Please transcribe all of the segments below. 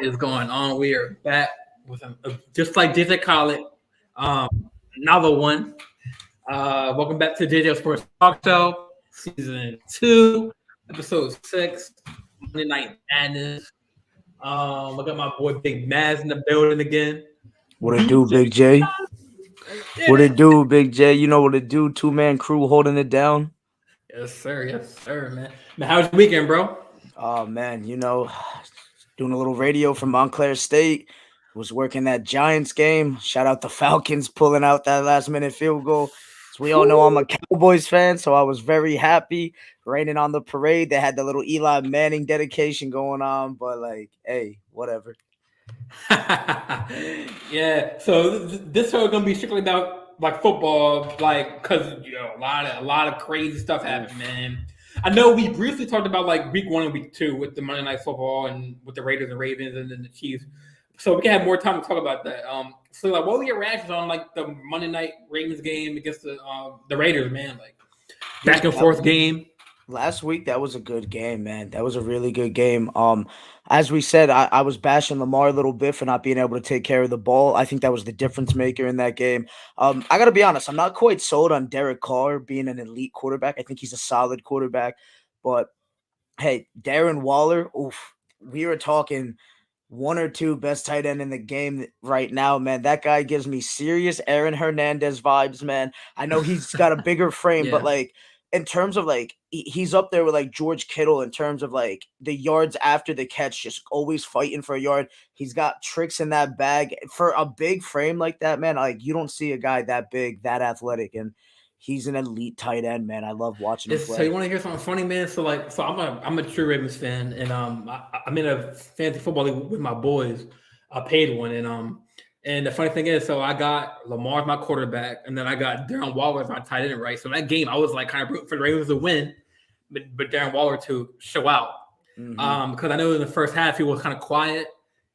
is going on? We are back with just like DJ Khaled, um, another one. Welcome back to DJ Sports Talk Show, Season 2, Episode 6, Monday Night Madness. Look at my boy Big Mazz in the building again. What it do, Big J? What it do, Big J? You know what it do? Two-man crew holding it down. Yes, sir, man. Man, how's your weekend, bro? Oh man, doing a little radio from Montclair State. Was working that Giants game. Shout out the Falcons pulling out that last-minute field goal. As we all know, I'm a Cowboys fan, so I was very happy. Raining on the parade. They had the little Eli Manning dedication going on, but hey, whatever. Yeah. So this show is gonna be strictly about football, because a lot of crazy stuff happened, man. I know we briefly talked about week 1 and week 2 with the Monday Night Football and with the Raiders and Ravens and then the Chiefs, so we can have more time to talk about that. So what were your reactions on the Monday Night Ravens game against the Raiders, man? Back and forth game. Last week, that was a good game, man. That was a really good game. As we said, I was bashing Lamar a little bit for not being able to take care of the ball. I think that was the difference maker in that game. I got to be honest, I'm not quite sold on Derek Carr being an elite quarterback. I think he's a solid quarterback. But, hey, Darren Waller, we were talking one or two best tight end in the game right now, man. That guy gives me serious Aaron Hernandez vibes, man. I know he's got a bigger frame, Yeah. but, in terms of he's up there with George Kittle in terms of the yards after the catch, just always fighting for a yard. He's got tricks in that bag for a big frame like that, man. You don't see a guy that big, that athletic, and he's an elite tight end, man. I love watching him play. So you want to hear something funny, man? So I'm a true Ravens fan, and I'm in a fantasy football league with my boys. I paid one, and the funny thing is, so I got Lamar as my quarterback, and then I got Darren Waller as my tight end, right? So that game, I was kind of rooting for the Ravens to win, but Darren Waller to show out. Mm-hmm. Because I know in the first half he was kind of quiet.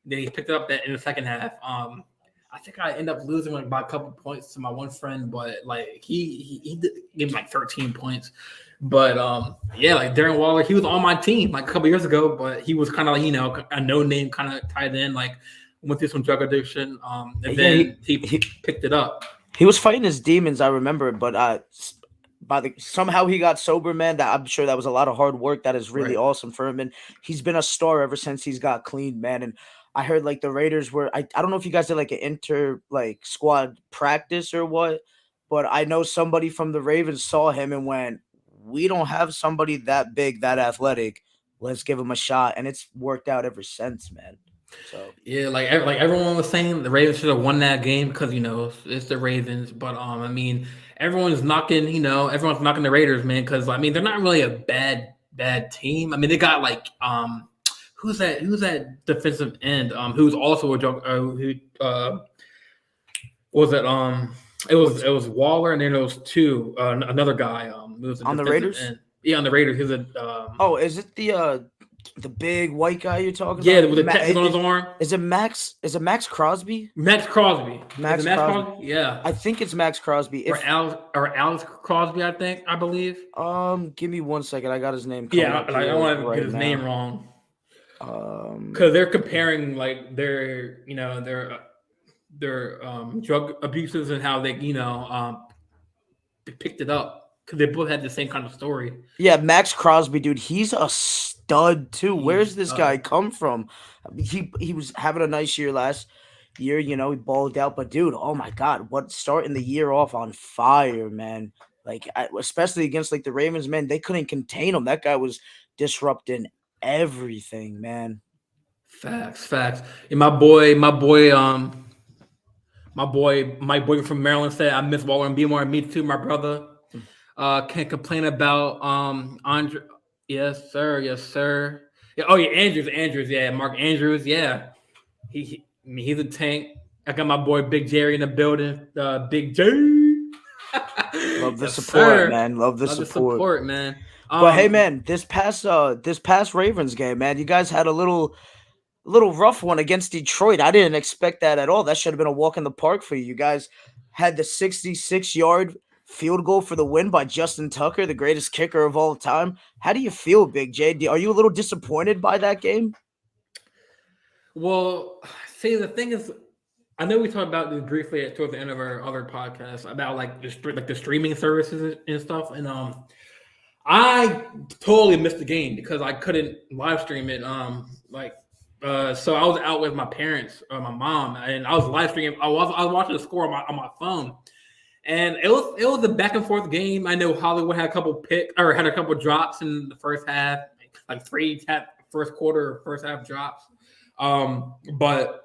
Then he picked it up in the second half. I think I ended up losing by a couple points to my one friend, but he gave me 13 points. But Darren Waller, he was on my team a couple years ago, but he was kind of a no-name kind of tight end, went through some drug addiction, and then he picked it up. He was fighting his demons, I remember, but somehow he got sober, man. I'm sure that was a lot of hard work. That is really awesome for him, and he's been a star ever since he's got clean, man. And I heard the Raiders were I don't know if you guys did an inter squad practice or what, but I know somebody from the Ravens saw him and went, "We don't have somebody that big, that athletic. Let's give him a shot," and it's worked out ever since, man. So yeah, everyone was saying the Ravens should have won that game because it's the Ravens. But everyone's knocking the Raiders, man, because they're not really a bad team. They got who's that defensive end who's also a drug was it it was Waller, and then there was two another guy who was on the Raiders end. Yeah, on the Raiders. He's is it the big white guy you're talking about? Yeah, with the tattoos on his arm. Is it Max Crosby? Max Crosby. Max Crosby? Yeah. I think it's Max Crosby. Or Alex Crosby, I believe. Give me 1 second. I got his name. Yeah, I don't want to get his name wrong. Because they're comparing their drug abuses and how they picked it up. Because they both had the same kind of story. Yeah, Max Crosby, dude, he's a stud too. Where's this guy come from? He was having a nice year last year, he balled out. But dude, oh my God, what starting the year off on fire, man. Especially against the Ravens, man, they couldn't contain him. That guy was disrupting everything, man. Facts. And my boy from Maryland said, "I miss Waller and Beemore." Me too, my brother. Can't complain about Andre. Yes, sir. Yeah, Andrews. Yeah, Mark Andrews. Yeah, he's a tank. I got my boy Big Jerry in the building. Big J. Love the support, man. Love the support, man. But hey, man, this past Ravens game, man, you guys had a little rough one against Detroit. I didn't expect that at all. That should have been a walk in the park for you. You guys had the 66-yard field goal for the win by Justin Tucker, the greatest kicker of all time. How do you feel, Big J? Are you a little disappointed by that game? Well, see, the thing is, I know we talked about this briefly towards the end of our other podcast about like the streaming services and stuff, and I totally missed the game because I couldn't live stream it. So I was out with my parents, my mom, and I was live streaming. I was watching the score on my phone, and it was a back and forth game. I know Hollywood had had a couple drops in the first half, like first quarter, first half drops. But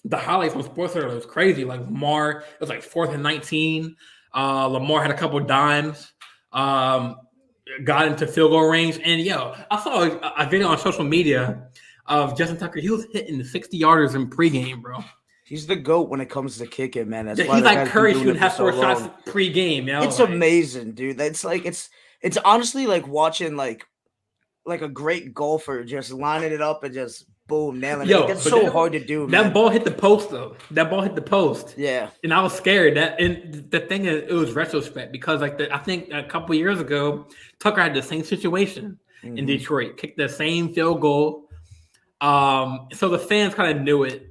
the highlights on SportsCenter was crazy. Like Lamar, it was like 4th and 19. Lamar had a couple dimes. Got into field goal range, and I saw a video on social media of Justin Tucker. He was hitting 60 yarders in pregame, bro. He's the GOAT when it comes to kicking, man. That's He's why like Curry shooting half court shots pregame. It's amazing, dude. It's like it's honestly like watching like a great golfer just lining it up and just boom, nailing it. It's so hard to do. That ball hit the post though. That ball hit the post. Yeah, and I was scared. And the thing is, it was retrospect because I think a couple years ago, Tucker had the same situation in Detroit, kicked the same field goal. So the fans kind of knew it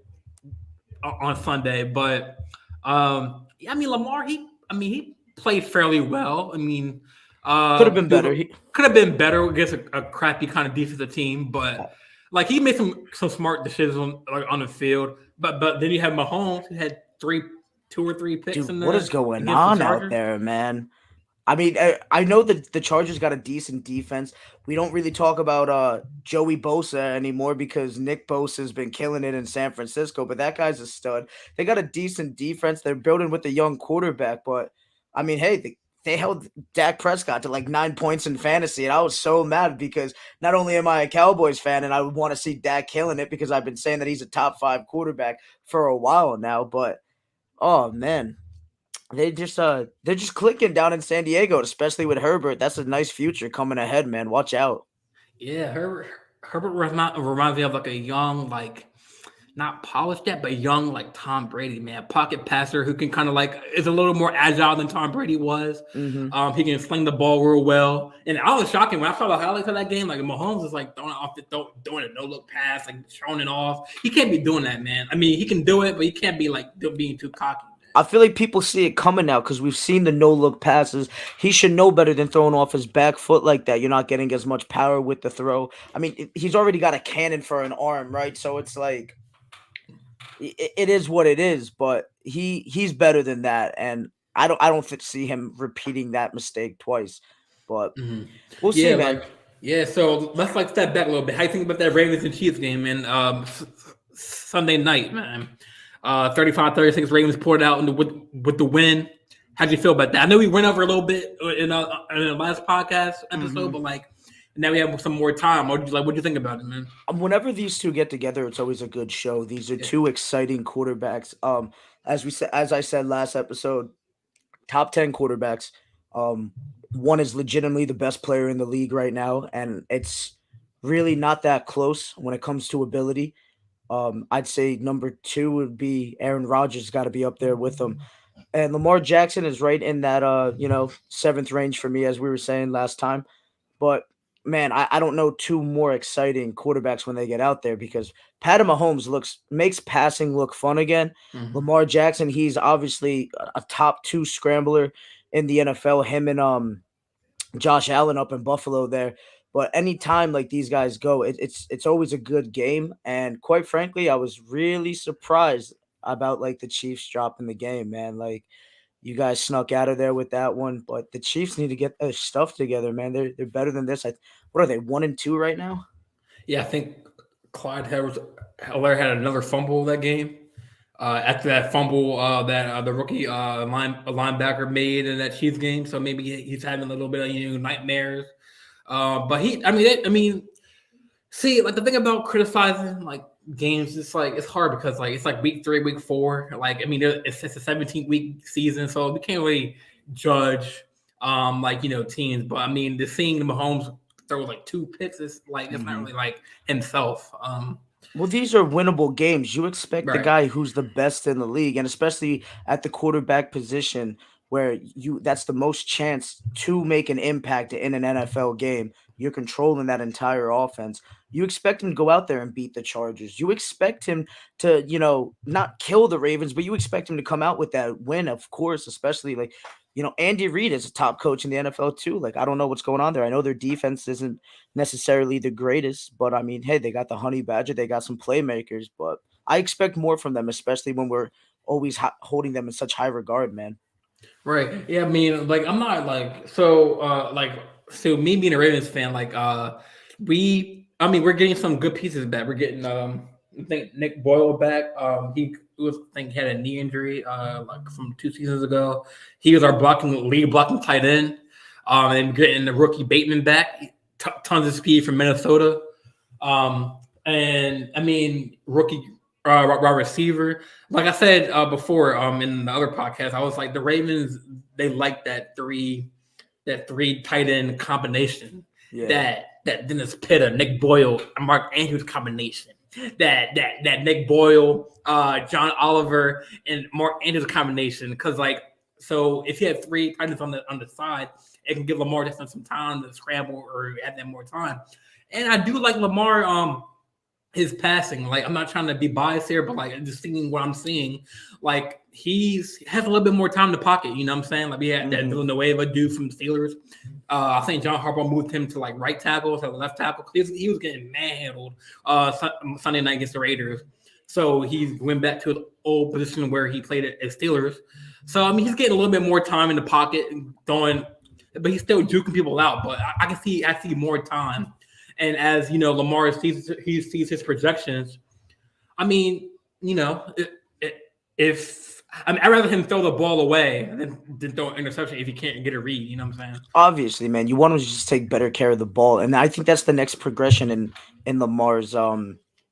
on Sunday, but I mean Lamar, he played fairly well. I mean, could have been better. Could have been better against a crappy kind of defensive team, but like he made some smart decisions on the field. But then you have Mahomes, who had 2 or 3 picks. Dude, what is going on out there, man? I mean, I know that the Chargers got a decent defense. We don't really talk about Joey Bosa anymore because Nick Bosa has been killing it in San Francisco, but that guy's a stud. They got a decent defense. They're building with a young quarterback, but I mean, hey, they held Dak Prescott to like 9 points in fantasy, and I was so mad because not only am I a Cowboys fan and I would want to see Dak killing it because I've been saying that he's a top 5 quarterback for a while now, but oh man. They're just clicking down in San Diego, especially with Herbert. That's a nice future coming ahead, man. Watch out. Yeah, Herbert reminds me of like a young, like not polished yet, but young like Tom Brady, man. Pocket passer who can kind of like is a little more agile than Tom Brady was. Mm-hmm. He can sling the ball real well. And I was shocking when I saw the highlights of that game. Like Mahomes is like throwing it off doing a no look pass, like showing it off. He can't be doing that, man. I mean, he can do it, but he can't be like being too cocky. I feel like people see it coming now because we've seen the no-look passes. He should know better than throwing off his back foot like that. You're not getting as much power with the throw. I mean, he's already got a cannon for an arm, right? So it's like it is what it is. But he's better than that, and I don't see him repeating that mistake twice. But we'll see, man. So let's like step back a little bit. How you think about that Ravens and Chiefs game, man? Sunday night, man. 35-36 Ravens poured out with the win. How'd you feel about that? I know we went over a little bit in the last podcast episode, but like now we have some more time. What'd you think about it, man? Whenever these two get together, it's always a good show. These are two exciting quarterbacks. As I said last episode, top 10 quarterbacks. One is legitimately the best player in the league right now, and it's really not that close when it comes to ability. I'd say number 2 would be Aaron Rodgers, got to be up there with him. And Lamar Jackson is right in that 7th range for me, as we were saying last time. But man, I don't know 2 more exciting quarterbacks when they get out there because Pat Mahomes makes passing look fun again. Lamar Jackson, he's obviously a top 2 scrambler in the NFL. Him and Josh Allen up in Buffalo there. But anytime like these guys go, it's always a good game. And quite frankly, I was really surprised about like the Chiefs dropping the game, man. Like you guys snuck out of there with that one, but the Chiefs need to get their stuff together, man. They're better than this. What are they, 1-2 right now? Yeah, I think Clyde Heller had another fumble that game. After that fumble that the rookie linebacker made in that Chiefs game, so maybe he's having a little bit of nightmares. But see, like the thing about criticizing like games, it's hard because like it's like week 3, week 4. Like I mean, it's a 17-week season, so we can't really judge teams. But I mean, seeing the Mahomes throw like 2 picks is like it's not really like himself. Well, these are winnable games. You expect the guy who's the best in the league, and especially at the quarterback position, where that's the most chance to make an impact in an NFL game. You're controlling that entire offense. You expect him to go out there and beat the Chargers. You expect him to, not kill the Ravens, but you expect him to come out with that win, of course, especially like, Andy Reid is a top coach in the NFL too. Like, I don't know what's going on there. I know their defense isn't necessarily the greatest, but I mean, hey, they got the Honey Badger, they got some playmakers, but I expect more from them, especially when we're always holding them in such high regard, man. Right. Yeah, I mean, like I'm not so me being a Ravens fan, we're getting some good pieces back. We're getting I think Nick Boyle back. I think he had a knee injury like from 2 seasons ago. He was our lead blocking tight end. And getting the rookie Bateman back, tons of speed from Minnesota. And I mean, rookie wide receiver. Like I said before, in the other podcast, I was like the Ravens. They like that three tight end combination. Yeah. That Dennis Pitta, Nick Boyle, and Mark Andrews combination. That Nick Boyle, John Oliver, and Mark Andrews combination. Because so if you have three tight ends on the side, it can give Lamar just some time to scramble or add them more time. And I do like Lamar. His passing, like I'm not trying to be biased here, but like just seeing what I'm seeing, like he has a little bit more time in the pocket. You know what I'm saying? Like we had that Villanueva dude from the Steelers. I think John Harbaugh moved him to like right tackle, to left tackle. He was getting manhandled Sunday night against the Raiders, so he went back to an old position where he played at Steelers. So I mean, he's getting a little bit more time in the pocket and throwing, but he's still juking people out. But I see more time. And as you know, Lamar sees his projections. I mean, I'd rather him throw the ball away than throw an interception if he can't get a read. You know what I'm saying? Obviously, man, you want him to just take better care of the ball, and I think that's the next progression in Lamar's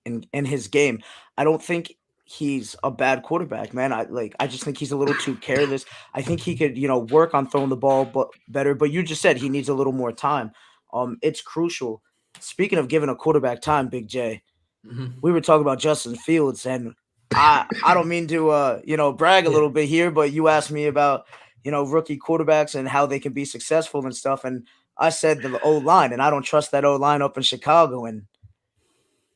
in his game. I don't think he's a bad quarterback, man. I just think he's a little too careless. I think he could, work on throwing the ball better, but you just said he needs a little more time. It's crucial. Speaking of giving a quarterback time, Big J, we were talking about Justin Fields, and I don't mean to brag a little bit here, but you asked me about rookie quarterbacks and how they can be successful and stuff, and I said the O line, and I don't trust that O line up in Chicago, and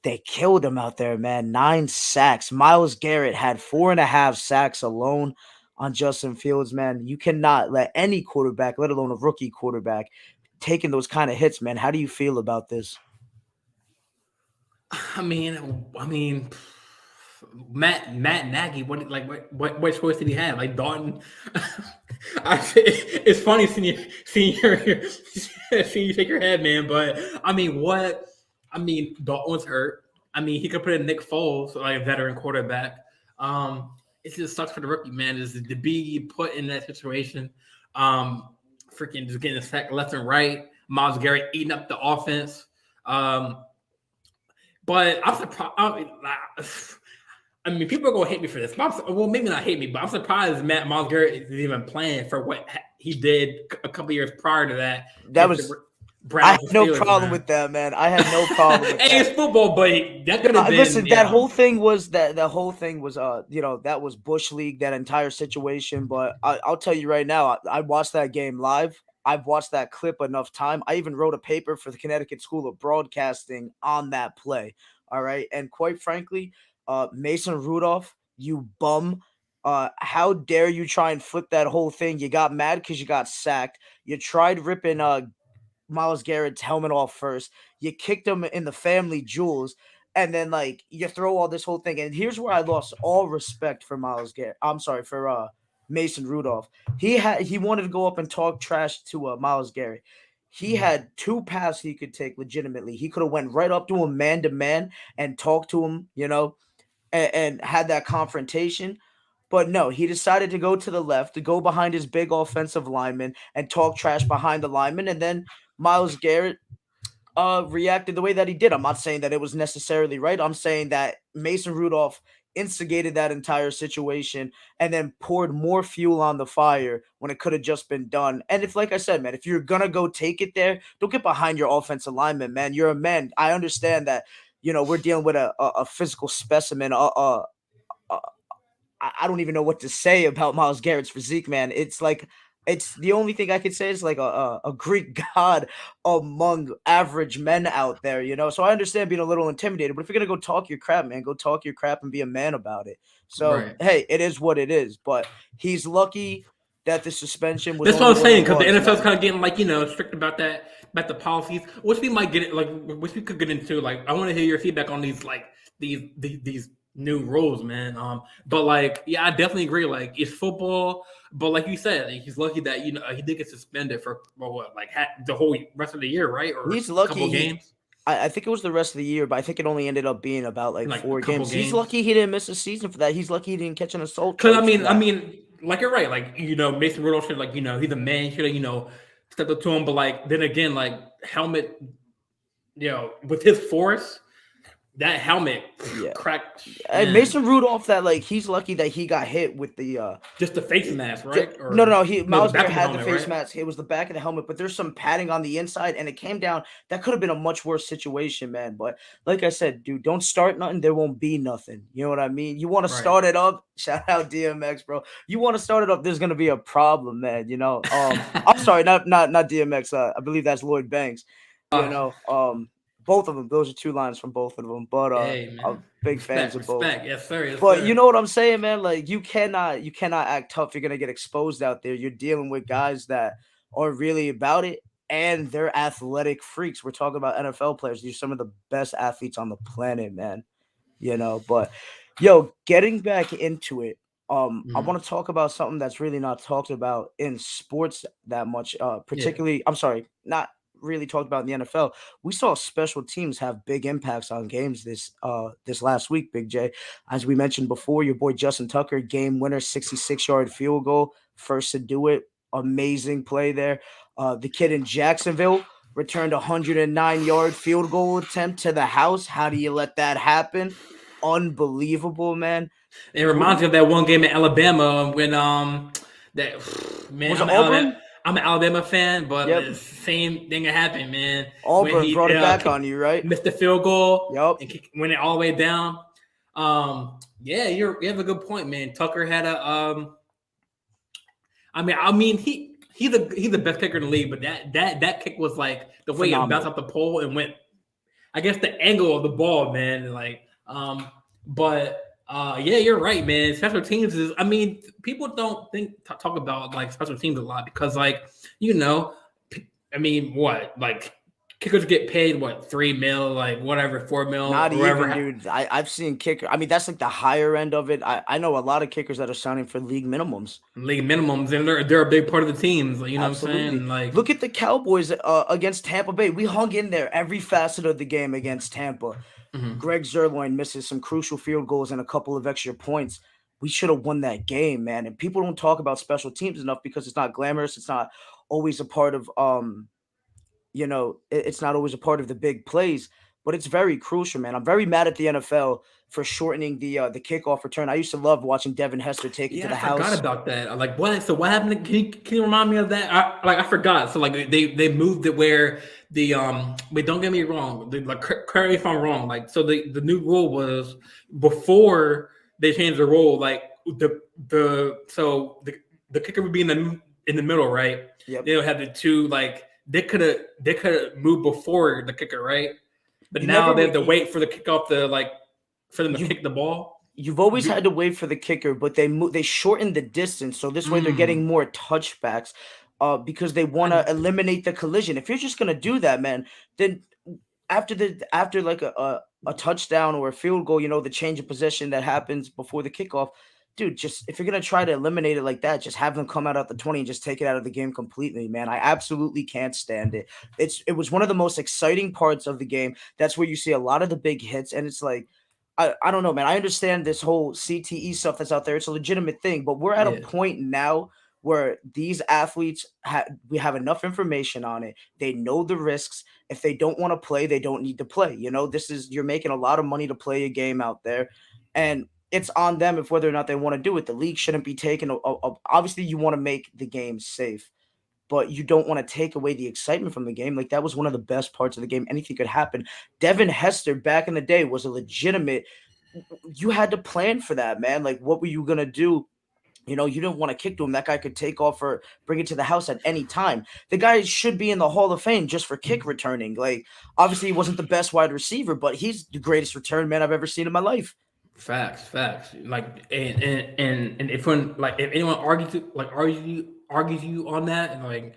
they killed him out there, man. 9 sacks. Myles Garrett had 4.5 sacks alone on Justin Fields, man. You cannot let any quarterback, let alone a rookie quarterback, taking those kind of hits, man. How do you feel about this? I mean, Matt Nagy. What choice did he have? Like Dalton. It's funny seeing you shake your head, man. But I mean, what? I mean, Dalton's hurt. I mean, he could put in Nick Foles, like a veteran quarterback. It just sucks for the rookie, man. Is to be put in that situation. Freaking just getting sacked left and right. Myles Garrett eating up the offense. But I'm surprised. I mean, people are gonna hate me for this. Well, maybe not hate me, but I'm surprised Myles Garrett is even playing for what he did a couple years prior to that. That was. I had no problem with that, man. I had no problem with that. It's football, but that could have been. Listen, that whole thing was that was Bush League, that entire situation. But I'll tell you right now, I watched that game live. I've watched that clip enough time. I even wrote a paper for the Connecticut School of Broadcasting on that play. All right, and quite frankly, Mason Rudolph, you bum. How dare you try and flip that whole thing? You got mad because you got sacked. You tried ripping Myles Garrett's helmet off first. You kicked him in the family jewels, and then you throw all this whole thing. And here's where I lost all respect for Myles Garrett. I'm sorry for Mason Rudolph. He wanted to go up and talk trash to Myles Garrett. He had 2 paths he could take legitimately. He could have went right up to him man to man and talked to him, and had that confrontation. But no, he decided to go to the left, to go behind his big offensive lineman and talk trash behind the lineman. And then Myles Garrett reacted the way that he did. I'm not saying that it was necessarily right. I'm saying that Mason Rudolph instigated that entire situation and then poured more fuel on the fire when it could have just been done. And if, like I said, man, if you're going to go take it there, don't get behind your offensive lineman, man. You're a man. I understand that, we're dealing with a physical specimen, I don't even know what to say about Myles Garrett's physique, man. It's like it's the only thing I could say is like a Greek god among average men out there, you know. So I understand being a little intimidated, but if you're gonna go talk your crap, man, go talk your crap and be a man about it. So Right. hey, it is what it is. But he's lucky that the suspension was That's what only I'm what it saying because the was, NFL's man. kind of getting like strict about that, about the policies, which we might get like which we could get into. Like, I want to hear your feedback on these like these new rules, man. But like, yeah, I definitely agree. Like, it's football, but like you said, like, he's lucky that he did get suspended for what like the whole rest of the year, right, or He's a couple lucky. of games, I think it was the rest of the year, but I think it only ended up being about like like a four couple games. He's games. lucky he didn't miss a season for that. He's lucky he didn't catch an assault Because charge for I that. mean, like you're right. Like Mason Rudolph should he's a man. Should have stepped up to him. But like then again, like helmet, with his force, that helmet Yeah. cracked. And Man, Mason Rudolph, that like he's lucky that he got hit with the just the face mask, right? no, no, Or no. He no, the Miles back Garrett of the had the helmet, face right? mask. It was the back of the helmet, but there's some padding on the inside, and it came down. That could have been a much worse situation, man. But like I said, dude, don't start nothing. There won't be nothing. You know what I mean? You want to Right. start it up? Shout out DMX, bro. You want to start it up? There's gonna be a problem, man. You know. I'm sorry, not DMX. I believe that's Lloyd Banks. You uh, know. Both of them. Those are two lines from both of them. But hey, I'm man, big fans respect, of both. respect. Yes, sir. Yes, But you sir. know what I'm saying, man? Like you cannot act tough. You're gonna get exposed out there. You're dealing with guys that are really about it and they're athletic freaks. We're talking about NFL players. These are some of the best athletes on the planet, man. You know, but yo, getting back into it, I Mhm. want to talk about something that's really not talked about in sports that much. Yeah. Particularly, I'm sorry, not really talked about in the NFL. We saw special teams have big impacts on games this last week, Big J. As we mentioned before, your boy Justin Tucker, game winner, 66-yard field goal, first to do it. Amazing play there. The kid in Jacksonville returned a 109-yard field goal attempt to the house. How do you let that happen? Unbelievable, man. It What do reminds you me of that one game in Alabama when that man, was it Auburn? I'm an Alabama fan, but Yep. the same thing happened, man. When Auburn he brought it back on you, right? missed the field goal Yep. and went it all the way down. Yeah, you have a good point, man. Tucker had a I mean he's the best kicker in the league, but that kick was like the way it bounced Phenomenal. off the pole and went. I guess the angle of the ball, man. Like, but yeah, you're right, man. Special teams is. I mean, people don't talk about like special teams a lot because, like, you know, I mean, what like kickers get paid what 3 mil, like whatever 4 mil Not or whatever. even, dude. I've seen kicker. I mean, that's like the higher end of it. I know a lot of kickers that are signing for league minimums. League minimums, and they're a big part of the teams. You know what I'm Absolutely. saying? Like, Look at the Cowboys against Tampa Bay. We hung in there every facet of the game against Tampa. mhm. Greg Zerloin misses some crucial field goals and a couple of extra points. We should have won that game, man. And people don't talk about special teams enough because it's not glamorous. It's not always a part of it's not always a part of the big plays, but it's very crucial, man. I'm very mad at the NFL for shortening the kickoff return. I used to love watching Devin Hester take it to Yeah, I the forgot house. about that. Like, what? So what happened? Can you remind me of that? I forgot. So like they moved it where the Wait, don't get me wrong. Like, correct me if I'm wrong. Like, so the new rule was before they changed the rule. Like the kicker would be in the middle, right? Yep. They'll have the two like they could moved before the kicker, right? But You now never they have re- to wait for the kickoff to like for them to you kick the ball. you've always had to wait for the kicker, but they shortened the distance, so this way they're Mm. getting more touchbacks, because they want to eliminate the collision. If you're just gonna do that, man, then after like a touchdown or a field goal, the change of possession that happens before the kickoff, dude, just if you're gonna try to eliminate it like that, just have them come out at the 20 and just take it out of the game completely, man. I absolutely can't stand it. It was one of the most exciting parts of the game. That's where you see a lot of the big hits, and it's like I don't know, man. I understand this whole CTE stuff that's out there. It's a legitimate thing, but we're at a Yeah. point now where these athletes we have enough information on it. They know the risks. If they don't want to play, they don't need to play. This is you're making a lot of money to play a game out there, and it's on them if whether or not they want to do it. The league shouldn't be taken. Obviously, you want to make the game safe, but you don't want to take away the excitement from the game. Like that was one of the best parts of the game. Anything could happen. Devin Hester back in the day was a legitimate you had to plan for that, man. Like, what were you gonna do? You didn't want to kick to him. That guy could take off or bring it to the house at any time. The guy should be in the Hall of Fame just for kick returning. Like, obviously, he wasn't the best wide receiver, but he's the greatest return man I've ever seen in my life. Facts, facts. Like, and if when like if anyone argues you on that, and like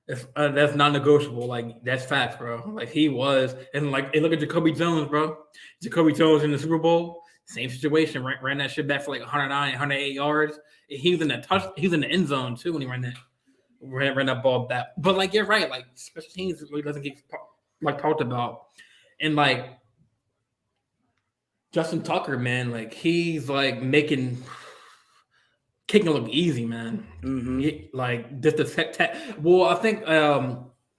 if that's non-negotiable, like that's facts, bro. Like he was, and like and look at Jacoby Jones, bro. Jacoby Jones in the Super Bowl, same situation. Ran that shit back for like 109, 108 yards. He was in that touch. He was in the end zone too when he ran that ball back. But like you're right, like special teams really doesn't get like talked about, and like Justin Tucker, man, like he's like making kicking it look easy, man. Mm-hmm. Like just the tech. Well, I think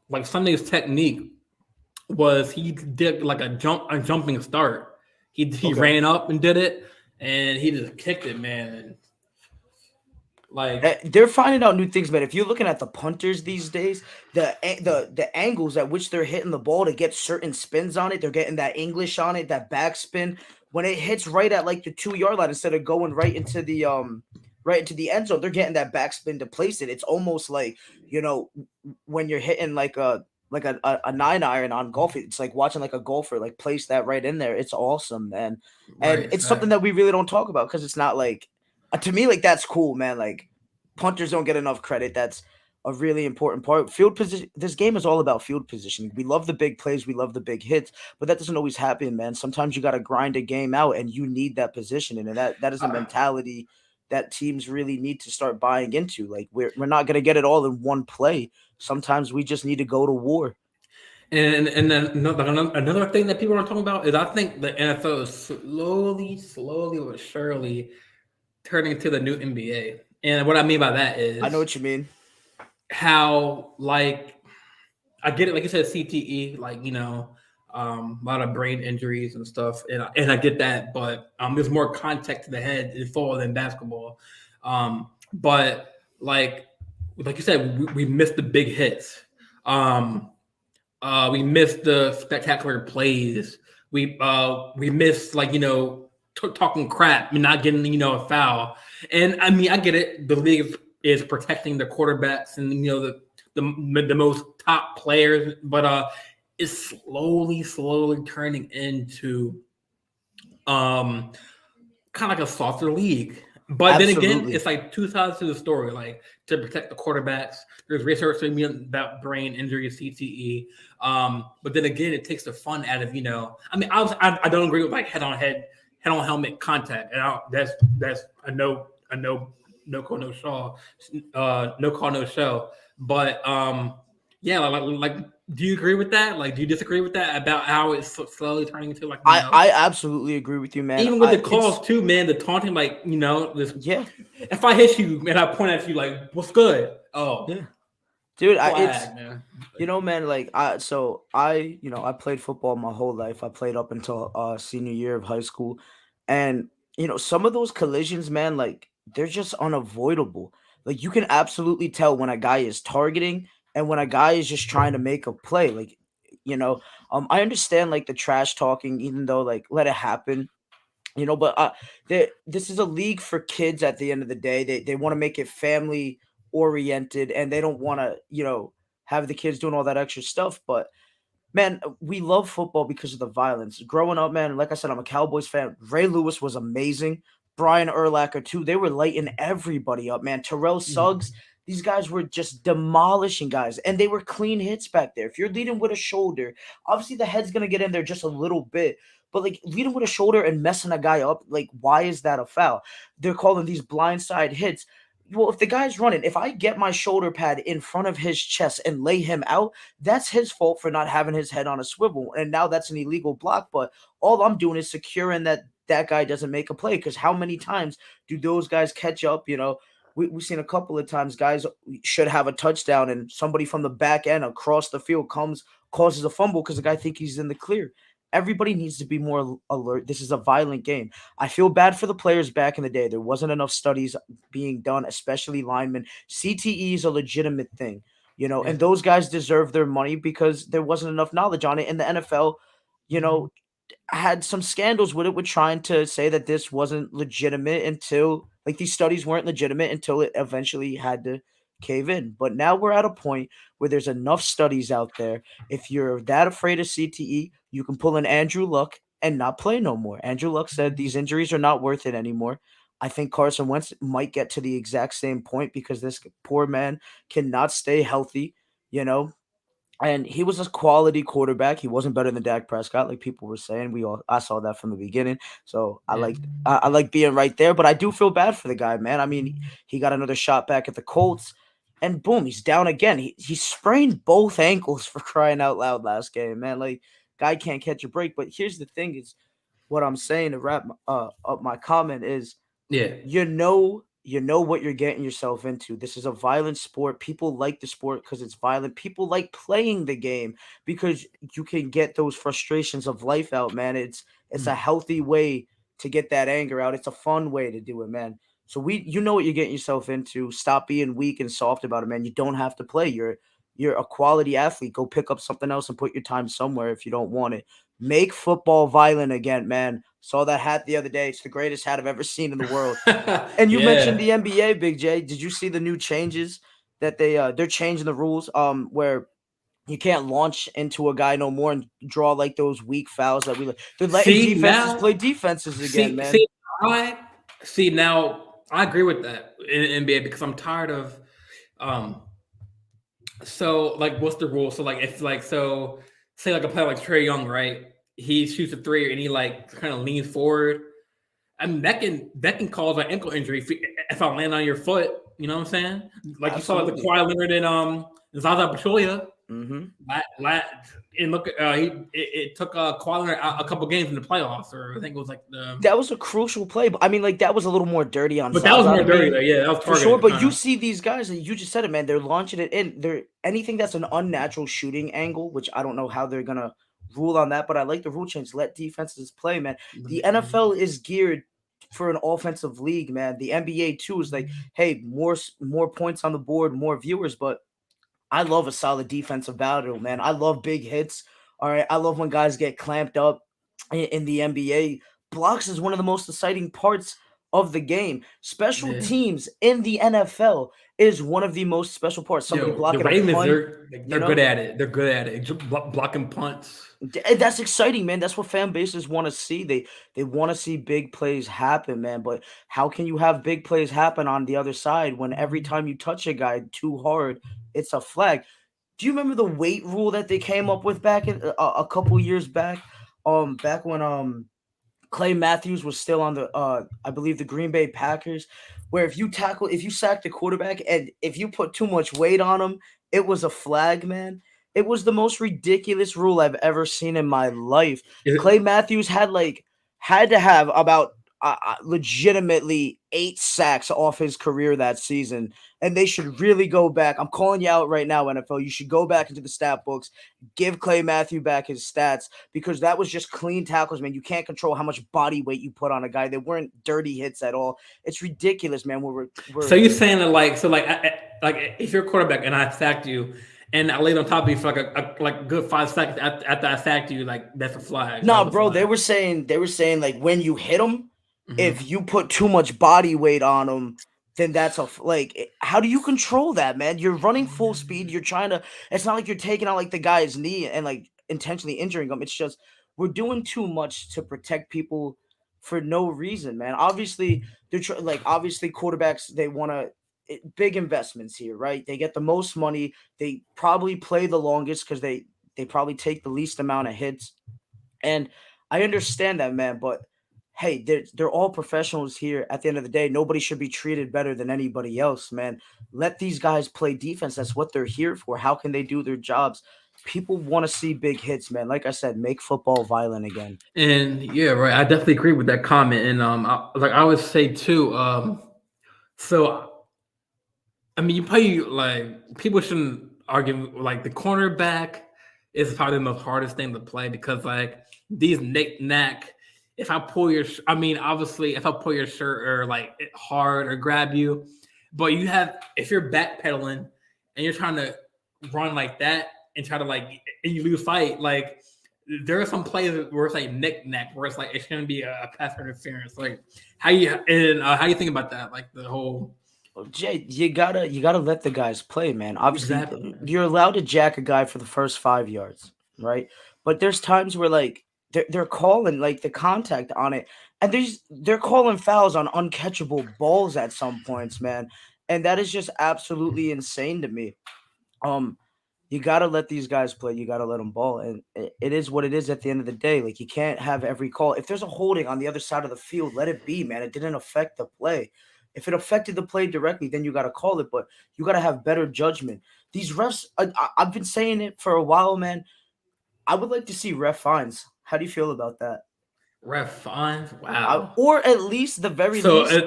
like Sunday's technique was he did like a jumping start. He Okay. ran up and did it, and he just kicked it, man. And like They're finding out new things, man. If you're looking at the punters these days, the angles at which they're hitting the ball to get certain spins on it, they're getting that English on it, that backspin. When it hits right at like the 2 yard line, instead of going right into the end zone, they're getting that backspin to place it. It's almost like when you're hitting like a 9 iron on golf. It's like watching like a golfer like place that right in there. It's awesome, man, and right, it's something that we really don't talk about because it's not like to me, like that's cool, man. Like punters don't get enough credit. That's a really important part. Field position. This game is all about field positioning. We love the big plays, we love the big hits, but that doesn't always happen, man. Sometimes you got to grind a game out, and you need that positioning, and that is a uh, mentality that teams really need to start buying into. Like we're not gonna get it all in one play. Sometimes we just need to go to war. and then another thing that people are talking about is I think the NFL is slowly but surely turning into the new NBA. And what I mean by that I know is what you mean. how like I get it, like you said, CTE, like a lot of brain injuries and stuff, and I get that, but there's more contact to the head in football than basketball. But like you said, we missed the big hits. Um, we missed the spectacular plays. We missed talking crap and not getting a foul. And I mean I get it. The league is protecting the quarterbacks and the most top players, but it's slowly turning into um kind of like a softer league. But then again, Absolutely. it's like two sides to the story. Like to protect the quarterbacks, there's research about brain injury, CTE. But then again, it takes the fun out of I mean, I don't agree with like head on helmet contact, and that's a no call no show, no call no show. But yeah, like, do you agree with that? Like, do you disagree with that about how it's slowly turning into like I absolutely agree with you, man. even with the I calls it's too, man, the taunting, like this. Yeah, If I hit you and I point at you, like, what's good? Oh, yeah. Dude, it's flag, man. man, like I played football my whole life. I played up until senior year of high school. And some of those collisions, man, like they're just unavoidable. Like you can absolutely tell when a guy is targeting and when a guy is just trying to make a play. Like, you know, I understand like the trash talking, even though like let it happen. But this is a league for kids at the end of the day. They want to make it family oriented, and they don't want to have the kids doing all that extra stuff. But man, we love football because of the violence. Growing up, man, like I said, I'm a Cowboys fan. Ray Lewis was amazing. Brian Urlacher too. They were lighting everybody up, man. Terrell Suggs. Mhm. These guys were just demolishing guys, and they were clean hits back there. If you're leading with a shoulder, obviously the head's gonna get in there just a little bit, but like leading with a shoulder and messing a guy up, like why is that a foul? They're calling these blindside hits. Well, if the guy's running, if I get my shoulder pad in front of his chest and lay him out, that's his fault for not having his head on a swivel. And now that's an illegal block. But all I'm doing is securing that guy doesn't make a play. Because how many times do those guys catch up? We've seen a couple of times guys should have a touchdown and somebody from the back end across the field causes a fumble because the guy think he's in the clear. Everybody needs to be more alert. This is a violent game. I feel bad for the players back in the day. There wasn't enough studies being done, especially linemen. CTE is a legitimate thing, Yeah. and those guys deserve their money because there wasn't enough knowledge on it in the NFL. You know, had some scandals with it, with trying to say that this wasn't legitimate until, like, these studies weren't legitimate until it eventually had to cave in. But now we're at a point where there's enough studies out there. If you're that afraid of CTE, you can pull an Andrew Luck and not play no more. Andrew Luck said these injuries are not worth it anymore. I think Carson Wentz might get to the exact same point because this poor man cannot stay healthy, you know. And he was a quality quarterback. He wasn't better than Dak Prescott, like people were saying. I saw that from the beginning. So Yeah. I like being right there, but I do feel bad for the guy, man. I mean, he got another shot back at the Colts, and boom, he's down again. He sprained both ankles, for crying out loud, last game, man. Like, guy can't catch a break. But here's the thing: is what I'm saying to wrap up my comment is, Yeah. you know what you're getting yourself into. This is a violent sport. People like the sport because it's violent. People like playing the game because you can get those frustrations of life out, man. It's a healthy way to get that anger out. It's a fun way to do it, man. So you know what you're getting yourself into. Stop being weak and soft about it, man. You don't have to play. You're a quality athlete. Go pick up something else and put your time somewhere if you don't want it. Make football violent again, man. Saw that hat the other day. It's the greatest hat I've ever seen in the world. And you mentioned Yeah. the NBA, Big J. Did you see the new changes that they're changing the rules where you can't launch into a guy no more and draw like those weak fouls that we like. They're letting See defenses now, play defenses again, see, man. see, I see now. I agree with that in the NBA because I'm tired of, um. So like, what's the rule? So like, if like, so say like a player like Trey Young, right? He shoots a three and he like kind of leans forward. I mean, that can cause an ankle injury if I land on your foot. You know what I'm saying? Like you saw like the Absolutely. Kawhi Leonard and Zaza Pachulia. Mm-hmm. La, la, and look, it took Kawhi Leonard a couple games in the playoffs, or I think it was like the. That was a crucial play. But I mean, like, that was a little more dirty on But that was Zaza more to dirty, me. though. Yeah, that was For sure, targeted, but kind you of. see these guys, and you just said it, man. They're launching it in. They're anything that's an unnatural shooting angle, which I don't know how they're gonna rule on that. But I like the rule change. Let defenses play, man. The NFL is geared for an offensive league, man. The NBA too is like, hey, more points on the board, more viewers. But I love a solid defensive battle, man. I love big hits. All right, I love when guys get clamped up in the NBA. Blocks is one of the most exciting parts of the game. Special Yeah. teams in the NFL is one of the most special parts. Somebody Yo, the blocking a Ravens, punt, they're good at it. They're good at it. Blocking punts. That's exciting, man. That's what fan bases want to see. They want to see big plays happen, man. But how can you have big plays happen on the other side when every time you touch a guy too hard, it's a flag? Do you remember the weight rule that they came up with back in a couple years back? Back when Clay Matthews was still on the I believe the Green Bay Packers, where if you sack the quarterback and if you put too much weight on him, it was a flag, man. It was the most ridiculous rule I've ever seen in my life. Is Clay it, Matthews had to have about legitimately 8 sacks off his career that season, and they should really go back. I'm calling you out right now, NFL. You should go back into the stat books, give Clay Matthew back his stats because that was just clean tackles, man. You can't control how much body weight you put on a guy. They weren't dirty hits at all. It's ridiculous, man. so you're saying that like so like if you're a quarterback and I sacked you and I laid on top of you for like a like good 5 seconds after I sacked you, like that's a flag. That No, was a bro. flag. They were saying like when you hit him, Hmm. if you put too much body weight on him, then how do you control that, man? You're running full speed. You're trying to. It's not like you're taking out like the guy's knee and like intentionally injuring him. It's just we're doing too much to protect people for no reason, man. Obviously, obviously quarterbacks they want to big investments here, right? They get the most money. They probably play the longest because they probably take the least amount of hits, and I understand that, man, but hey, they're all professionals here. At the end of the day, nobody should be treated better than anybody else, man. Let these guys play defense. That's what they're here for. How can they do their jobs? People want to see big hits, man. Like I said, make football violent again. And yeah, right. I definitely agree with that comment. And I would say too. So I mean, you play like people shouldn't argue like the cornerback is probably the most hardest thing to play because like these knack. If I pull your, I mean, obviously, if I pull your shirt or like hard or grab you, but you have if you're backpedaling and you're trying to run like that and try to like and you lose fight like there are some plays where it's like knick-knack, where it's like it's going to be a pass interference. Like how do you think about that? Like the whole Jay, you gotta let the guys play, man. Obviously, exactly. you're allowed to jack a guy for the first 5 yards, right? But there's times where like they're calling like the contact on it, and they're calling fouls on uncatchable balls at some points, man, and that is just absolutely insane to me. Um, you gotta let these guys play. You gotta let them ball, and it is what it is at the end of the day. Like you can't have every call. If there's a holding on the other side of the field, let it be, man. It didn't affect the play. If it affected the play directly, then you gotta call it. But you gotta have better judgment. These refs, I've been saying it for a while, man. I would like to see ref fines. How do you feel about that? Ref fines. Wow. Or at least the very So least,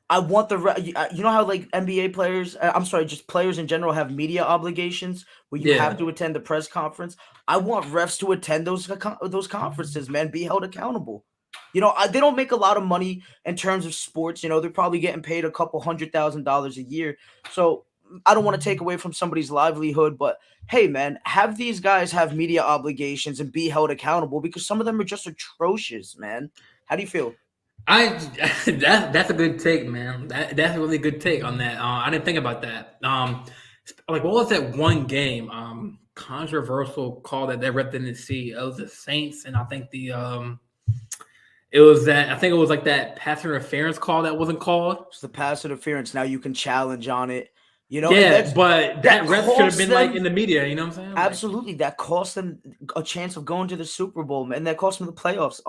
I want you know how like NBA players, I'm sorry, just players in general have media obligations where you have yeah. to attend the press conference. I want refs to attend those conferences, man. Be held accountable. They don't make a lot of money in terms of sports. They're probably getting paid a couple $100,000 a year. So I don't want to take away from somebody's livelihood, but hey, man, have these guys have media obligations and be held accountable because some of them are just atrocious, man. How do you feel? I that's a good take, man. That's a really good take on that. I didn't think about that. Like what was that one game? Controversial call that they ref didn't see. It was the Saints, and I think it was that I think it was like that pass interference call that wasn't called. It's the pass interference. Now you can challenge on it, and Yeah, but that that ref should have costs been like them in the media. You know what I'm saying? Like, absolutely. That cost them a chance of going to the Super Bowl, man. That cost them the playoffs.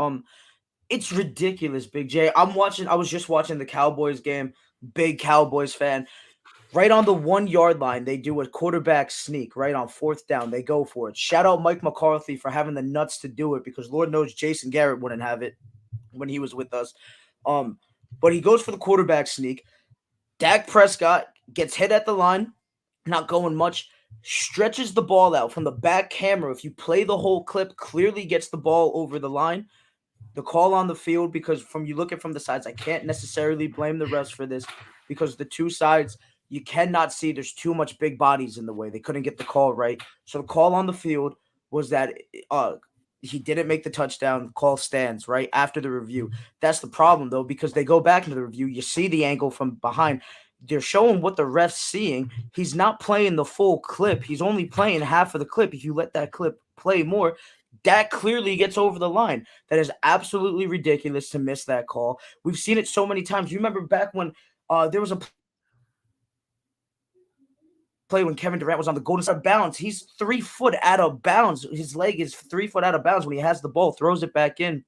It's ridiculous, Big J. I was just watching the Cowboys game. Big Cowboys fan. Right on the 1 yard line, they do a quarterback sneak. Right on fourth down, they go for it. Shout out Mike McCarthy for having the nuts to do it because Lord knows Jason Garrett wouldn't have it when he was with us. Um, but he goes for the quarterback sneak. Dak Prescott gets hit at the line, not going much, stretches the ball out from the back camera. If you play the whole clip, clearly gets the ball over the line. The call on the field, because from you look at from the sides, I can't necessarily blame the refs for this because the two sides you cannot see. There's too much big bodies in the way. They couldn't get the call right. So the call on the field was that he didn't make the touchdown. Call stands right after the review. That's the problem though, because they go back into the review. You see the angle from behind. They're showing what the ref's seeing. He's not playing the full clip. He's only playing half of the clip. If you let that clip play more, that clearly gets over the line. That is absolutely ridiculous to miss that call. We've seen it so many times. You remember back when there was a play when Kevin Durant was on the Golden State bounds. He's 3 foot out of bounds. His leg is 3 foot out of bounds when he has the ball, throws it back in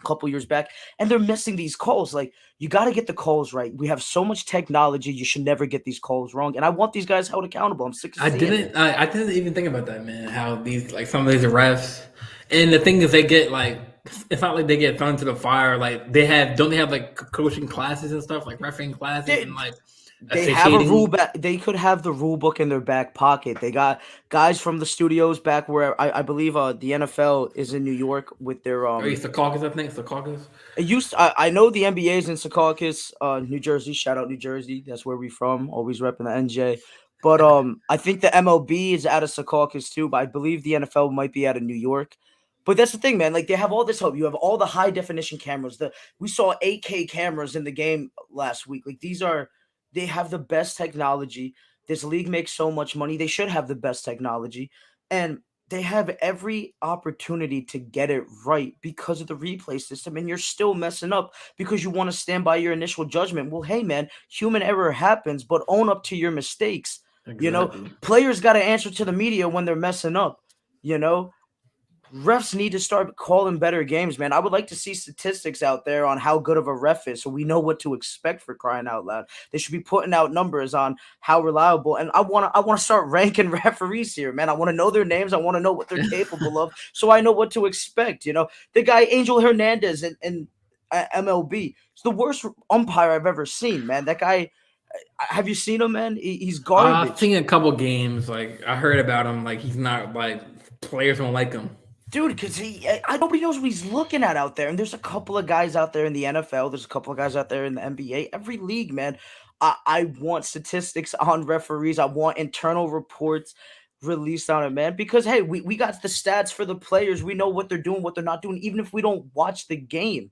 a couple years back, and they're missing these calls. Like, you got to get the calls right. We have so much technology. You should never get these calls wrong. And I want these guys held accountable. I'm sick of seeing it. I didn't even think about that, man. How these like some of these refs, and the thing is, they get like it's not like they get thrown to the fire. Like don't they have like coaching classes and stuff, like refereeing classes They, and like they have a rule officiating? back. They could have the rule book in their back pocket. They got guys from the studios back where I believe the NFL is in New York with their Or it's the caucus, I think it's the caucus. I know the NBA is in Secaucus, New Jersey. Shout out New Jersey. That's where we from. Always repping the NJ. But I think the MLB is out of Secaucus too. But I believe the NFL might be out of New York. But that's the thing, man. Like they have all this help. You have all the high definition cameras. We saw 8K cameras in the game last week. Like they have the best technology. This league makes so much money. They should have the best technology, and they have every opportunity to get it right because of the replay system, and you're still messing up because you want to stand by your initial judgment. Well, hey, man, human error happens, but own up to your mistakes. Exactly. Players got to answer to the media when they're messing up. You know, refs need to start calling better games, man. I would like to see statistics out there on how good of a ref is so we know what to expect, for crying out loud. They should be putting out numbers on how reliable, and I want to start ranking referees here, man. I want to know their names. I want to know what they're capable of so I know what to expect. The guy Angel Hernandez in MLB, it's the worst umpire I've ever seen, man. That guy, have you seen him, man? He's I've garbage. seen a couple games. Like I heard about him. Like he's not like players don't like him. Dude, because nobody knows what he's looking at out there. And there's a couple of guys out there in the NFL. There's a couple of guys out there in the NBA. Every league, man. I want statistics on referees. I want internal reports. released on it, man. Because hey, we got the stats for the players. We know what they're doing, what they're not doing, even if we don't watch the game.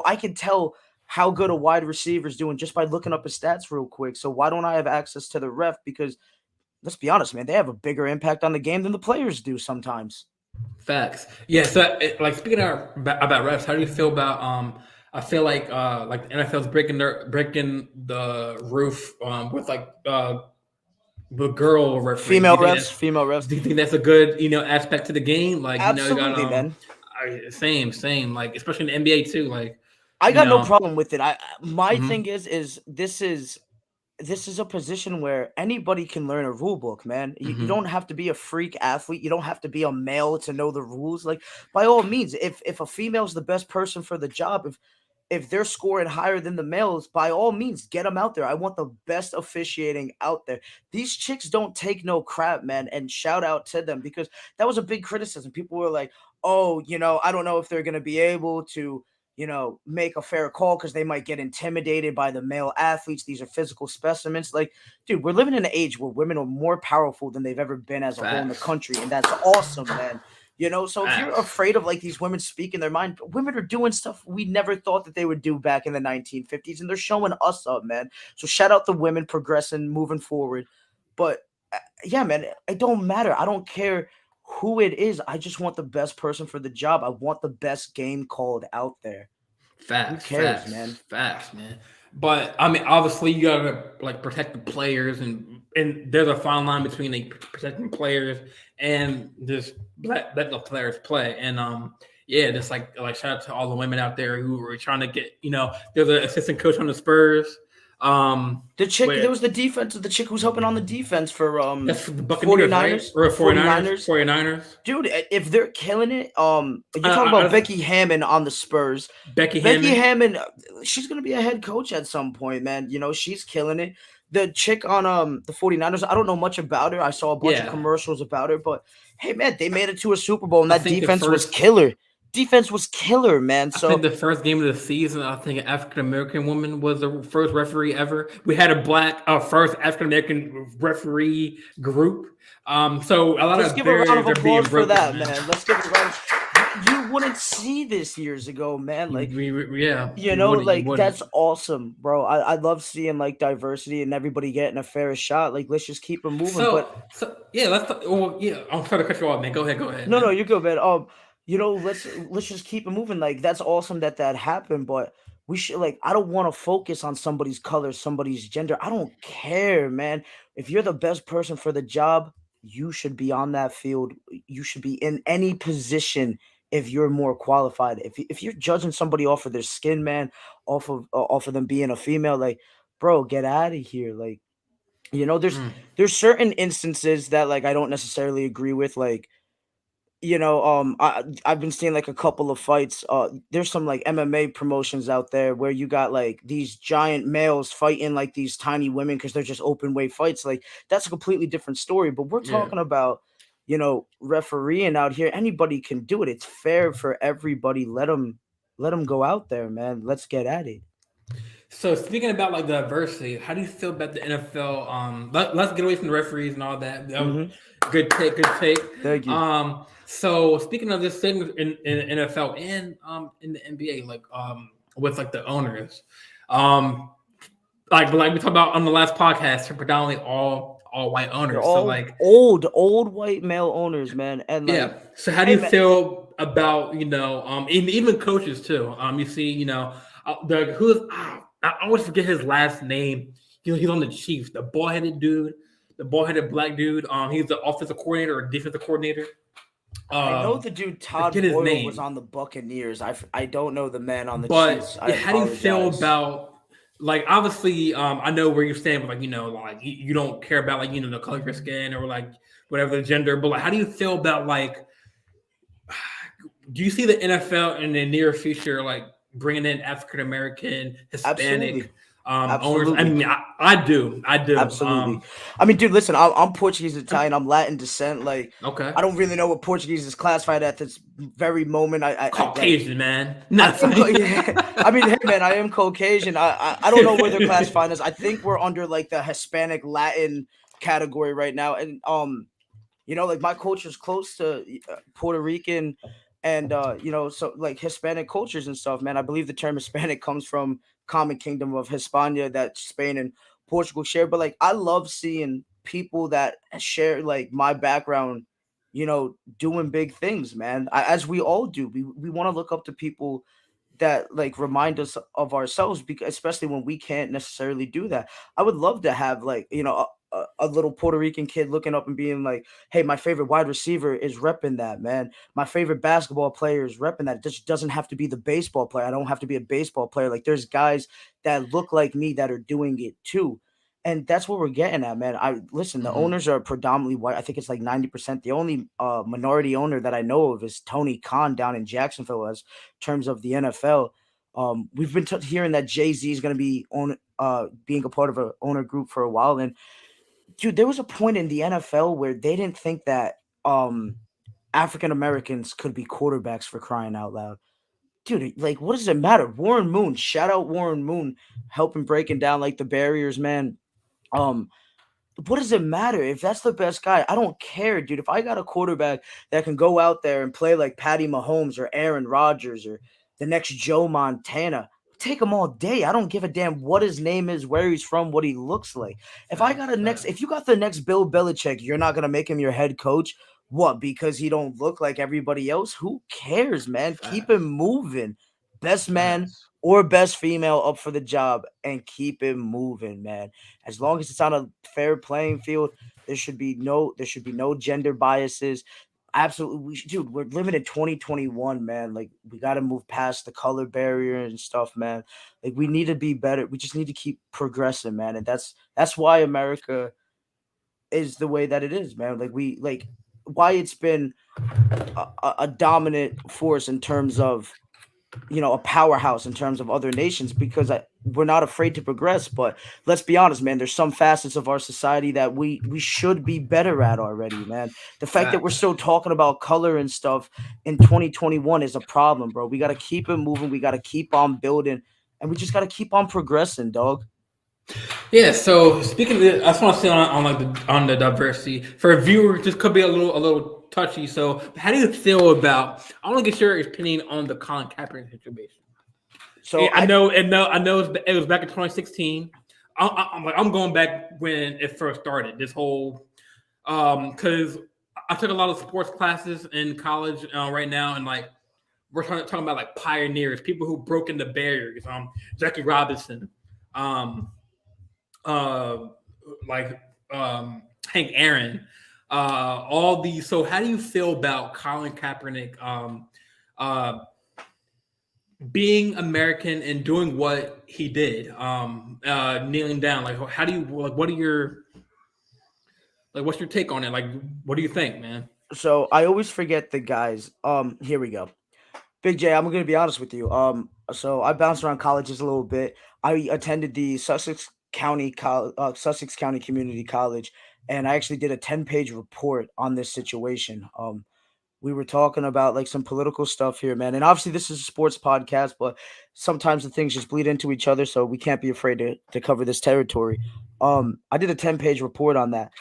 I can tell how good a wide receiver is doing just by looking up his stats real quick. So why don't I have access to the ref? Because let's be honest, man, they have a bigger impact on the game than the players do sometimes. Facts. Yeah. So, like speaking about refs, how do you feel about I feel like the NFL's breaking the roof with the girl referees. Female refs. Do you think that's a good aspect to the game? Like you got Absolutely, man. same like especially in the NBA too. Like I you got no know. problem with it. My Mhm. thing is this is a position where anybody can learn a rule book, man. You Mhm. don't have to be a freak athlete. You don't have to be a male to know the rules. Like by all means, if a female's the best person for the job, if they're scoring higher than the males, by all means, get them out there. I want the best officiating out there. These chicks don't take no crap, man. And shout out to them because that was a big criticism. People were like, oh, I don't know if they're going to be able to, make a fair call because they might get intimidated by the male athletes. These are physical specimens. Like, dude, we're living in an age where women are more powerful than they've ever been as a whole in the Facts. country. And that's awesome, man. So if you're Facts. afraid of like these women speaking their mind, women are doing stuff we never thought that they would do back in the 1950s, and they're showing us up, man. So shout out the women progressing, moving forward. But yeah, man, it don't matter. I don't care who it is. I just want the best person for the job. I want the best game called out there. Who Facts, cares, facts, man? facts, man. But I mean, obviously, you gotta like protect the players, and there's a fine line between like protecting players and just let the players play. And yeah, just like shout out to all the women out there who were trying to get. There's an assistant coach on the Spurs. The chick, there Where was the defense, the chick who's helping on the defense for that's the Buccaneers, right? 49ers. Or 49ers, 49ers. 49ers. Dude, if they're killing it, you're talking Uh, about uh, Becky Hammond on the Spurs. Becky Becky Hammond. Hammond, she's gonna be a head coach at some point, man. She's killing it. The chick on the 49ers, I don't know much about her. I saw a bunch of Yeah, commercials about her, but hey man, they made it to a Super Bowl and I that think the defense was first killer. Defense was killer, man. I think So the first game of the season, I think an African American woman was the first referee ever. We had a first African American referee group. So a lot let's of give a round of barriers are being applause for broken, that, man. man. Let's give a round. You wouldn't see this years ago, man. Like Yeah, you wouldn't, you like wouldn't. that's awesome, bro. I love seeing like diversity and everybody getting a fair shot. Like let's just keep it moving. But So yeah, let's. Well, yeah, I'm sorry to cut you off, man. Go ahead, no, man. you're good, man. Let's just keep it moving. Like that's awesome that happened, but we should like I don't want to focus on somebody's color, somebody's gender. I don't care, man. If you're the best person for the job, you should be on that field. You should be in any position if you're more qualified. If you're judging somebody off of their skin, man, off of them being a female, like, bro, get out of here. Like, Mm, there's certain instances that like I don't necessarily agree with, like I've been seeing like a couple of fights. There's some like MMA promotions out there where you got like these giant males fighting like these tiny women because they're just open weight fights. Like that's a completely different story. But we're yeah. talking about refereeing out here. Anybody can do it. It's fair for everybody. Let them go out there, man. Let's get at it. So speaking about like diversity, how do you feel about the NFL? Let's get away from the referees and all that. Hmm. Good take, good take. Thank you. So speaking of this thing in NFL and in the NBA, like with like the owners, um, like we talked about on the last podcast, they're predominantly all white They're owners. So all like old white male owners, man. And like, yeah. So how do hey, you man, feel about even coaches too? You see the who's I always forget his last name. He's on the Chiefs, the ball headed dude, the ball headed black dude. He's the offensive coordinator or defensive coordinator. I know Um, the dude Forget Todd his Boyle was name. on the Buccaneers. I don't know the man on the Chiefs. But I yeah, how do you feel apologize. about like obviously I know where you stand, but like like you don't care about like the color of your skin or like whatever the gender, but like how do you feel about like do you see the NFL in the near future like bringing in African American, Absolutely. Hispanic owners? I Absolutely. mean, I do. Absolutely. I mean, dude, listen, I'm Portuguese Italian. I'm Latin descent. Like, Okay, I don't really know what Portuguese is classified at this very moment. I like Caucasian man. I No, am yeah. I mean, hey man, I am Caucasian. I don't know where they're classifying us. I think we're under like the Hispanic Latin category right now. And Like my culture's close to Puerto Rican and so like Hispanic cultures and stuff, man. I believe the term Hispanic comes from common kingdom of Hispania that Spain and Portugal share. But like I love seeing people that share like my background, doing big things, man. As we all do. We want to look up to people that like remind us of ourselves, because especially when we can't necessarily do that. I would love to have like a little Puerto Rican kid looking up and being like, "Hey, my favorite wide receiver is repping that, man. My favorite basketball player is repping that." It just doesn't have to be the baseball player. I don't have to be a baseball player. Like there's guys that look like me that are doing it too. And that's what we're getting at, man. I listen. The Hmm. owners are predominantly white. I think it's like 90%. The only minority owner that I know of is Tony Khan down in Jacksonville, as terms of the NFL. We've been hearing that Jay-Z is going to be being a part of a owner group for a while, and dude, there was a point in the NFL where they didn't think that African Americans could be quarterbacks, for crying out loud. Dude, like, what does it matter? Warren Moon, shout out Warren Moon, helping breaking down like the barriers, man. Um, what does it matter if that's the best guy? I don't care, dude. If I got a quarterback that can go out there and play like Patty Mahomes or Aaron Rodgers or the next Joe Montana, take him all day. I don't give a damn what his name is, where he's from, what he looks like. Facts, facts. If you got the next Bill Belichick, you're not gonna make him your head coach. What? Because he don't look like everybody else? Who cares, man? Keep him Facts. moving. Best man Facts. or best female up for the job, and keep him moving, man. As long as it's on a fair playing field, there should be no gender biases. Absolutely, dude. We're living in 2021, man. Like we got to move past the color barrier and stuff, man. Like we need to be better. We just need to keep progressing, man. And that's why America is the way that it is, man. Like why it's been a dominant force in terms of a powerhouse in terms of other nations, because we're not afraid to progress. But let's be honest, man, there's some facets of our society that we should be better at already, man. The fact that we're Facts. still talking about color and stuff in 2021 is a problem, bro. We got to keep it moving. We got to keep on building, and we just got to keep on progressing, dog. Yeah. So speaking of this, I just want to say on like on the diversity for a viewer, this could be a little touchy. So how do you feel about? I want to get your opinion on the Colin Kaepernick situation. So I know it was back in 2016. I'm going back when it first started. This whole because I took a lot of sports classes in college right now, and like we're talking about like pioneers, people who broke into barriers. Jackie Robinson, um, uh, like Hank Aaron, all these. So, how do you feel about Colin Kaepernick uh, being American and doing what he did, kneeling down? Like, how do you like? What are your like? What's your take on it? Like, what do you think, man? so I always forget the guys. Here we go. Big J, I'm gonna be honest with you. So I bounced around colleges a little bit. I attended the Sussex County Community College, and I actually did a 10-page report on this situation. We were talking about like some political stuff here, man. And obviously, this is a sports podcast, but sometimes the things just bleed into each other, so we can't be afraid to cover this territory. I did a 10-page report on that,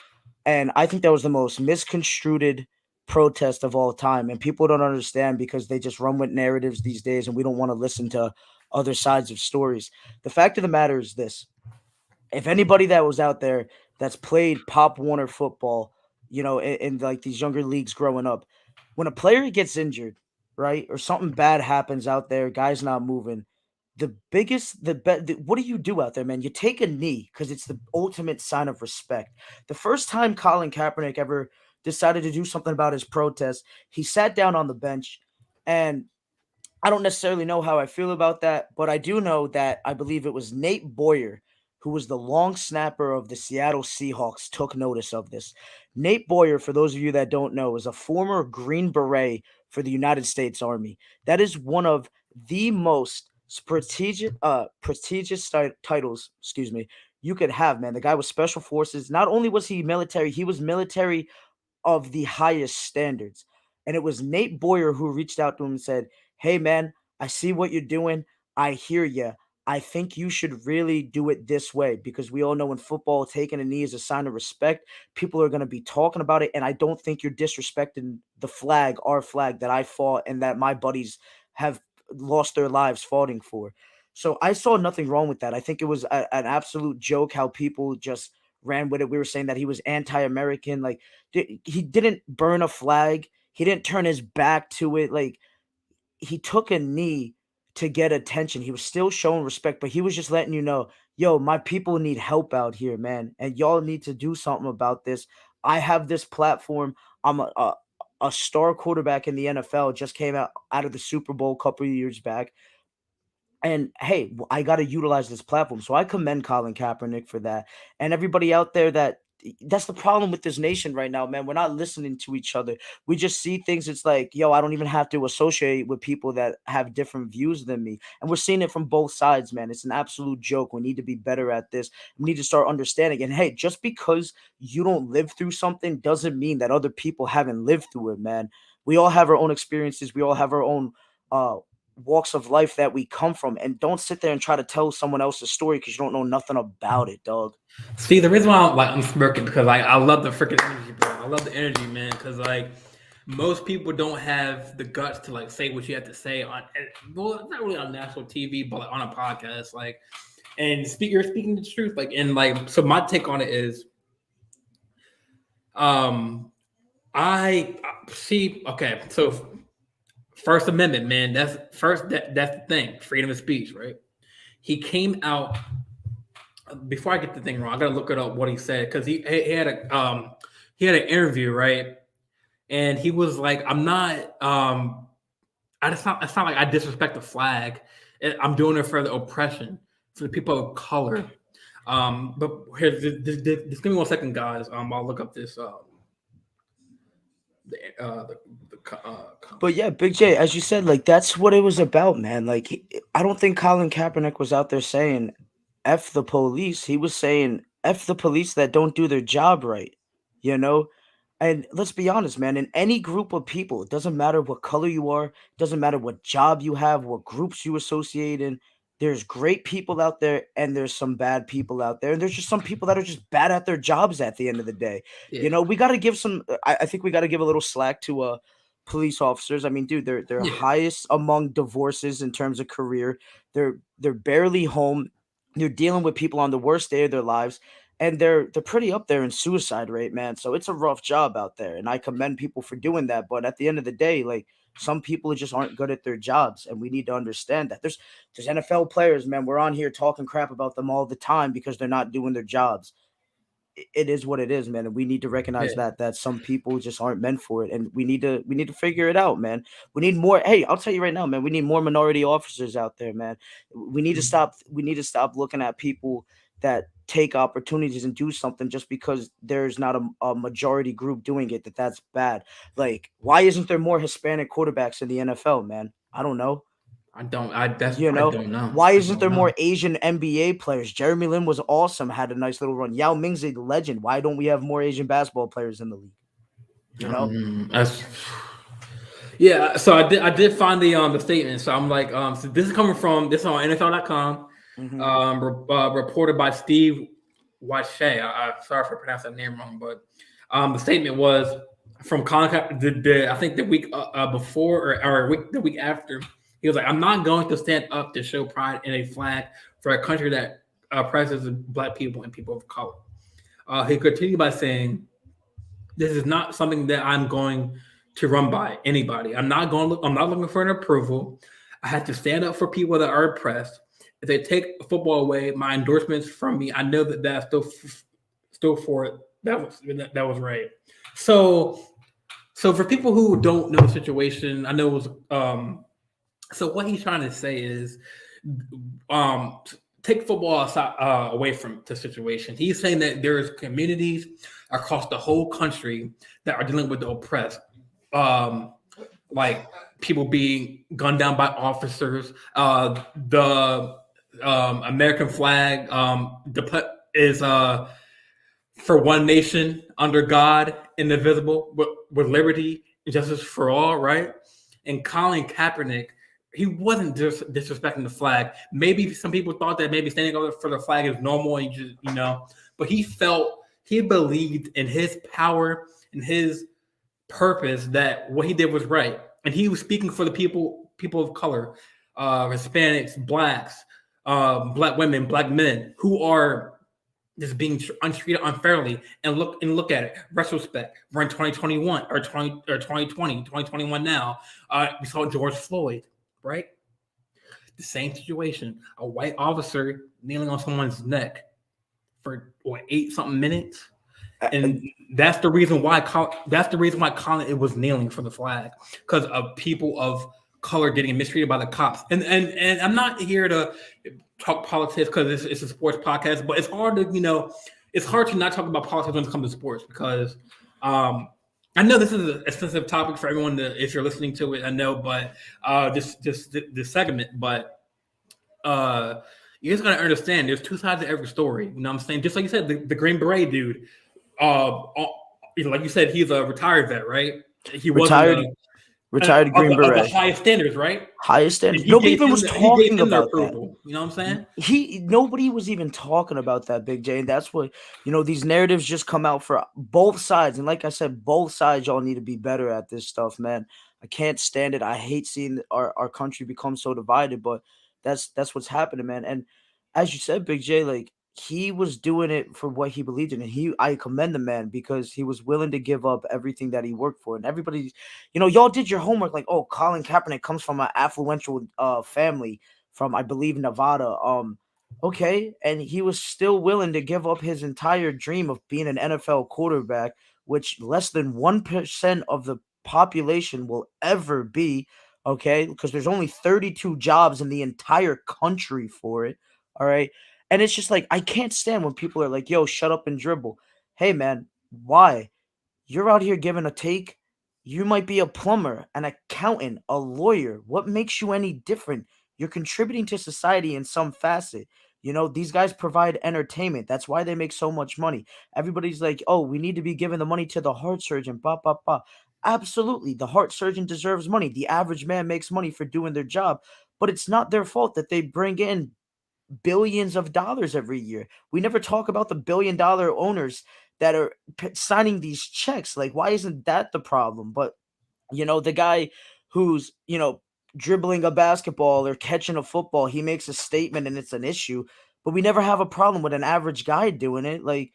and I think that was the most misconstrued protest of all time. And people don't understand because they just run with narratives these days and we don't want to listen to other sides of stories. The fact of the matter is this: if anybody that was out there that's played Pop Warner football, in like these younger leagues growing up, when a player gets injured, right, or something bad happens out there, guys not moving, what do you do out there, man? You take a knee because it's the ultimate sign of respect. The first time Colin Kaepernick ever decided to do something about his protest, he sat down on the bench, and I don't necessarily know how I feel about that, but I do know that I believe it was Nate Boyer, who was the long snapper of the Seattle Seahawks, took notice of this. Nate Boyer, for those of you that don't know, is a former Green Beret for the United States Army. That is one of the most prestigious titles, excuse me, you could have, man. The guy was special forces. Not only was he was military of the highest standards. And it was Nate Boyer who reached out to him and said, "Hey, man, I see what you're doing. I hear you. I think you should really do it this way because we all know in football, taking a knee is a sign of respect. People are going to be talking about it. And I don't think you're disrespecting the flag, our flag that I fought and that my buddies have lost their lives fighting for. So I saw nothing wrong with that. I think it was an absolute joke how people just ran with it. We were saying that he was anti-American. Like he didn't burn a flag. He didn't turn his back to it. Like he took a knee to get attention. He was still showing respect, but he was just letting you know, yo, my people need help out here, man. And y'all need to do something about this. I have this platform. I'm a star quarterback in the NFL, just came out of the Super Bowl a couple of years back. And hey, I got to utilize this platform. So I commend Colin Kaepernick for that. And everybody out there that's the problem with this nation right now, man. We're not listening to each other. We just see things. It's like, yo, I don't even have to associate with people that have different views than me. And we're seeing it from both sides, man. It's an absolute joke. We need to be better at this. We need to start understanding. And hey, just because you don't live through something doesn't mean that other people haven't lived through it, man. We all have our own experiences. We all have our own walks of life that we come from, and don't sit there and try to tell someone else's story because you don't know nothing about it, dog. See, the reason why I'm smirking because like I love the freaking energy, bro. I love the energy, man. Because like most people don't have the guts to like say what you have to say on. Well, not really on national TV, but like on a podcast. Like, and you're speaking the truth. Like, and like, so my take on it is, I see. Okay, so First Amendment, man. That's the thing. Freedom of speech, right? He came out. Before I get the thing wrong, I gotta look it up what he said because he had an interview, right? And he was like, "I'm not it's not like I disrespect the flag. I'm doing it for the oppression for the people of color." But here, just give me 1 second, guys. I'll look up this. But yeah, Big J, as you said, like that's what it was about, man. Like I don't think Colin Kaepernick was out there saying "f the police." He was saying "f the police that don't do their job right," you know. And let's be honest, man. In any group of people, it doesn't matter what color you are, doesn't matter what job you have, what groups you associate in. There's great people out there, and there's some bad people out there, and there's just some people that are just bad at their jobs. At the end of the day, Yeah, we got to give some. I think we got to give a little slack to police officers. I mean, dude, they're yeah. highest among divorces in terms of career. They're barely home. They're dealing with people on the worst day of their lives, and they're pretty up there in suicide rate, man. So it's a rough job out there, and I commend people for doing that. But at the end of the day, like some people just aren't good at their jobs, and we need to understand that. There's NFL players, man. We're on here talking crap about them all the time because they're not doing their jobs. It is what it is, man, and we need to recognize Yeah. that some people just aren't meant for it, and we need to figure it out, man. We need more. Hey, I'll tell you right now, man. We need more minority officers out there, man. We need to stop. We need to stop looking at people that take opportunities and do something just because there's not a majority group doing it. That's bad. Like, why isn't there more Hispanic quarterbacks in the NFL, man? I don't know. I don't. I You know, don't know. why I isn't don't there know. more Asian NBA players? Jeremy Lin was awesome, had a nice little run. Yao Ming's a legend. Why don't we have more Asian basketball players in the league? You know? That's Yeah, so I did find the statement. So I'm like, so this is coming from this on NFL.com, Hmm. reported by Steve Wache. I sorry for pronouncing that name wrong, but the statement was from Colin I think the week before the week after. He was like, "I'm not going to stand up to show pride in a flag for a country that oppresses Black people and people of color." He continued by saying, "This is not something that I'm going to run by anybody. I'm not going. I'm not looking for an approval. I have to stand up for people that are oppressed. If they take football away, my endorsements from me, I know that that's still for it. That was right. So so for people who don't know the situation, I know it was so what he's trying to say is um take football aside, away from the situation. He's saying that there's communities across the whole country that are dealing with the oppressed, um, like people being gunned down by officers. The American flag is for one nation under God, indivisible, with liberty and justice for all, right? And Colin Kaepernick, he wasn't disrespecting the flag. Maybe some people thought that maybe standing up for the flag is normal, and but he believed in his power and his purpose that what he did was right, and he was speaking for the people of color, Hispanics, blacks, black women, black men who are just being untreated unfairly. And look at it. Retrospect. We're in 2021 or 2021 now. We saw George Floyd, right? The same situation. A white officer kneeling on someone's neck for what 8 something minutes, and that's the reason why Colin it was kneeling for the flag because of people of color getting mistreated by the cops. And I'm not here to talk politics because it's a sports podcast, but it's hard to not talk about politics when it comes to sports because I know this is a sensitive topic for everyone if you're listening to it. I know, but this segment, but you just gotta understand there's two sides to every story. You know what I'm saying? Just like you said, the Green Beret dude. Like you said, he's a retired vet, right? He Retired Green Beret. Of the highest standards, right? Highest standards. Nobody even was talking about that. You know what I'm saying? Nobody was even talking about that, Big J. And that's what, these narratives just come out for both sides. And like I said, both sides, y'all need to be better at this stuff, man. I can't stand it. I hate seeing our country become so divided, but that's what's happening, man. And as you said, Big J, like, he was doing it for what he believed in. And I commend the man because he was willing to give up everything that he worked for. And everybody, y'all did your homework. Like, oh, Colin Kaepernick comes from an affluential family from, I believe, Nevada. Okay. And he was still willing to give up his entire dream of being an NFL quarterback, which less than 1% of the population will ever be. Okay. Because there's only 32 jobs in the entire country for it. All right. And it's just like, I can't stand when people are like, yo, shut up and dribble. Hey, man, why? You're out here giving a take. You might be a plumber, an accountant, a lawyer. What makes you any different? You're contributing to society in some facet. These guys provide entertainment. That's why they make so much money. Everybody's like, oh, we need to be giving the money to the heart surgeon. Bah, bah, bah. Absolutely. The heart surgeon deserves money. The average man makes money for doing their job. But it's not their fault that they bring in billions of dollars every year. We never talk about the billion-dollar owners that are signing these checks. Like, why isn't that the problem? But, the guy who's, dribbling a basketball or catching a football, he makes a statement and it's an issue. But we never have a problem with an average guy doing it. Like,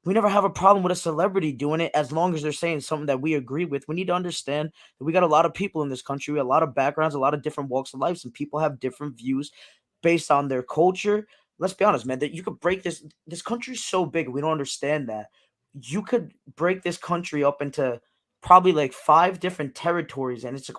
we never have a problem with a celebrity doing it as long as they're saying something that we agree with. We need to understand that we got a lot of people in this country, we got a lot of backgrounds, a lot of different walks of life, and people have different views based on their culture. Let's be honest, man, that you could break this country's so big, we don't understand that. You could break this country up into probably like 5 different territories, and it's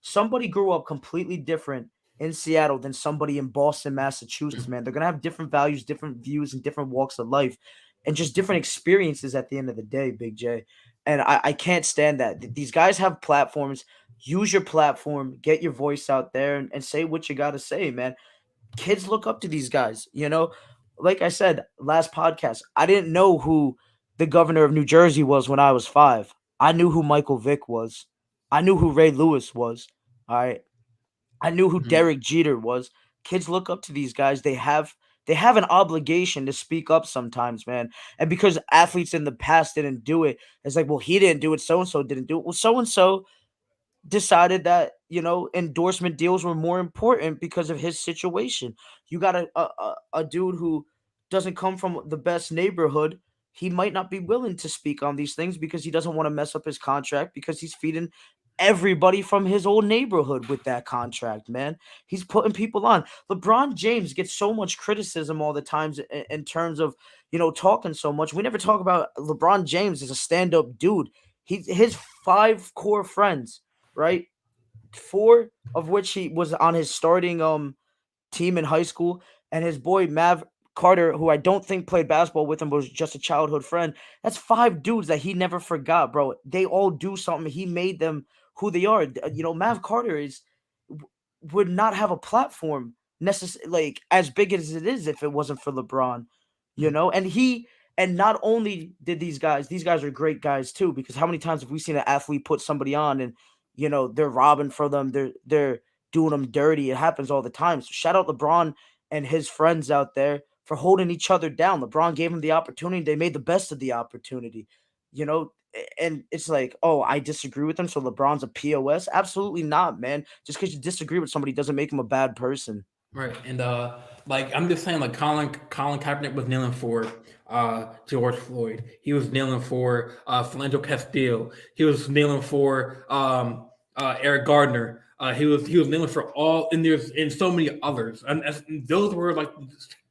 somebody grew up completely different in Seattle than somebody in Boston, Massachusetts, man. They're gonna have different values, different views, and different walks of life, and just different experiences at the end of the day, Big J. And I can't stand that. These guys have platforms. Use your platform, get your voice out there, and say what you gotta say, man. Kids look up to these guys, Like I said last podcast, I didn't know who the governor of New Jersey was when I was 5. I knew who Michael Vick was. I knew who Ray Lewis was. All right. I knew who Derek Jeter was. Kids look up to these guys. They have an obligation to speak up sometimes, man. And because athletes in the past didn't do it, it's like, well, he didn't do it. So-and-so didn't do it. Well, so-and-so decided that endorsement deals were more important because of his situation. You got a dude who doesn't come from the best neighborhood. He might not be willing to speak on these things because he doesn't want to mess up his contract because he's feeding everybody from his old neighborhood with that contract, man. He's putting people on. LeBron James gets so much criticism all the times in terms of talking so much. We never talk about LeBron James as a stand-up dude. His 5 core friends, right? 4 of which he was on his starting team in high school, and his boy Mav Carter, who I don't think played basketball with him, but was just a childhood friend. That's 5 dudes that he never forgot, bro. They all do something. He made them who they are. Mav Carter would not have a platform like as big as it is if it wasn't for LeBron, and not only did these guys are great guys too, because how many times have we seen an athlete put somebody on and they're robbing for them, they're doing them dirty. It happens all the time. So shout out LeBron and his friends out there for holding each other down. LeBron gave him the opportunity. They made the best of the opportunity, you know. And it's like, oh, I disagree with him, so LeBron's a POS? Absolutely not, man. Just because you disagree with somebody doesn't make him a bad person. Right. And like I'm just saying, like Colin Kaepernick was kneeling for George Floyd. He was kneeling for Philando Castile. He was kneeling for Eric Gardner. He was kneeling for all, and there's so many others. And those were like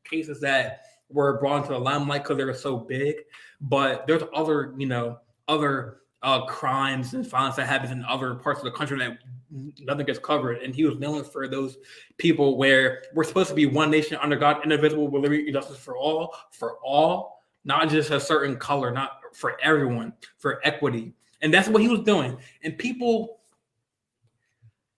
cases that were brought into the limelight because they were so big. But there's other, other crimes and violence that happens in other parts of the country that nothing gets covered. And he was kneeling for those people where we're supposed to be one nation under God, indivisible, with liberty and justice for all, not just a certain color, not for everyone, for equity. And that's what he was doing. And people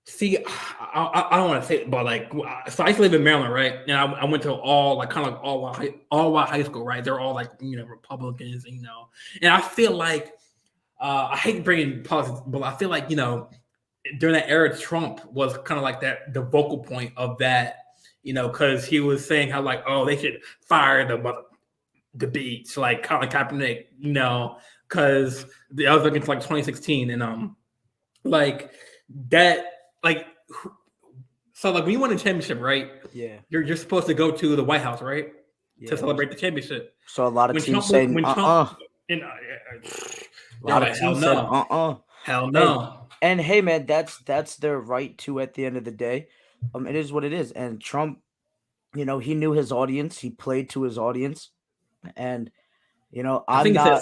see, I don't want to say it, but like, so I used to live in Maryland, right? And I went to all white high school, right? They're all like, Republicans, and I feel like, I hate bringing politics, but I feel like, during that era, Trump was kind of like the vocal point of that, because he was saying how like, oh, they should fire the beats, like Colin Kaepernick, because the other against like 2016, and like that, like, so like when you win a championship, right? Yeah, you're supposed to go to the White House, right? Yeah. To celebrate the championship. So a lot of teams saying, a lot of teams said, hell no. And hey, man, that's their right to. At the end of the day, it is what it is. And Trump, he knew his audience. He played to his audience, and I think he said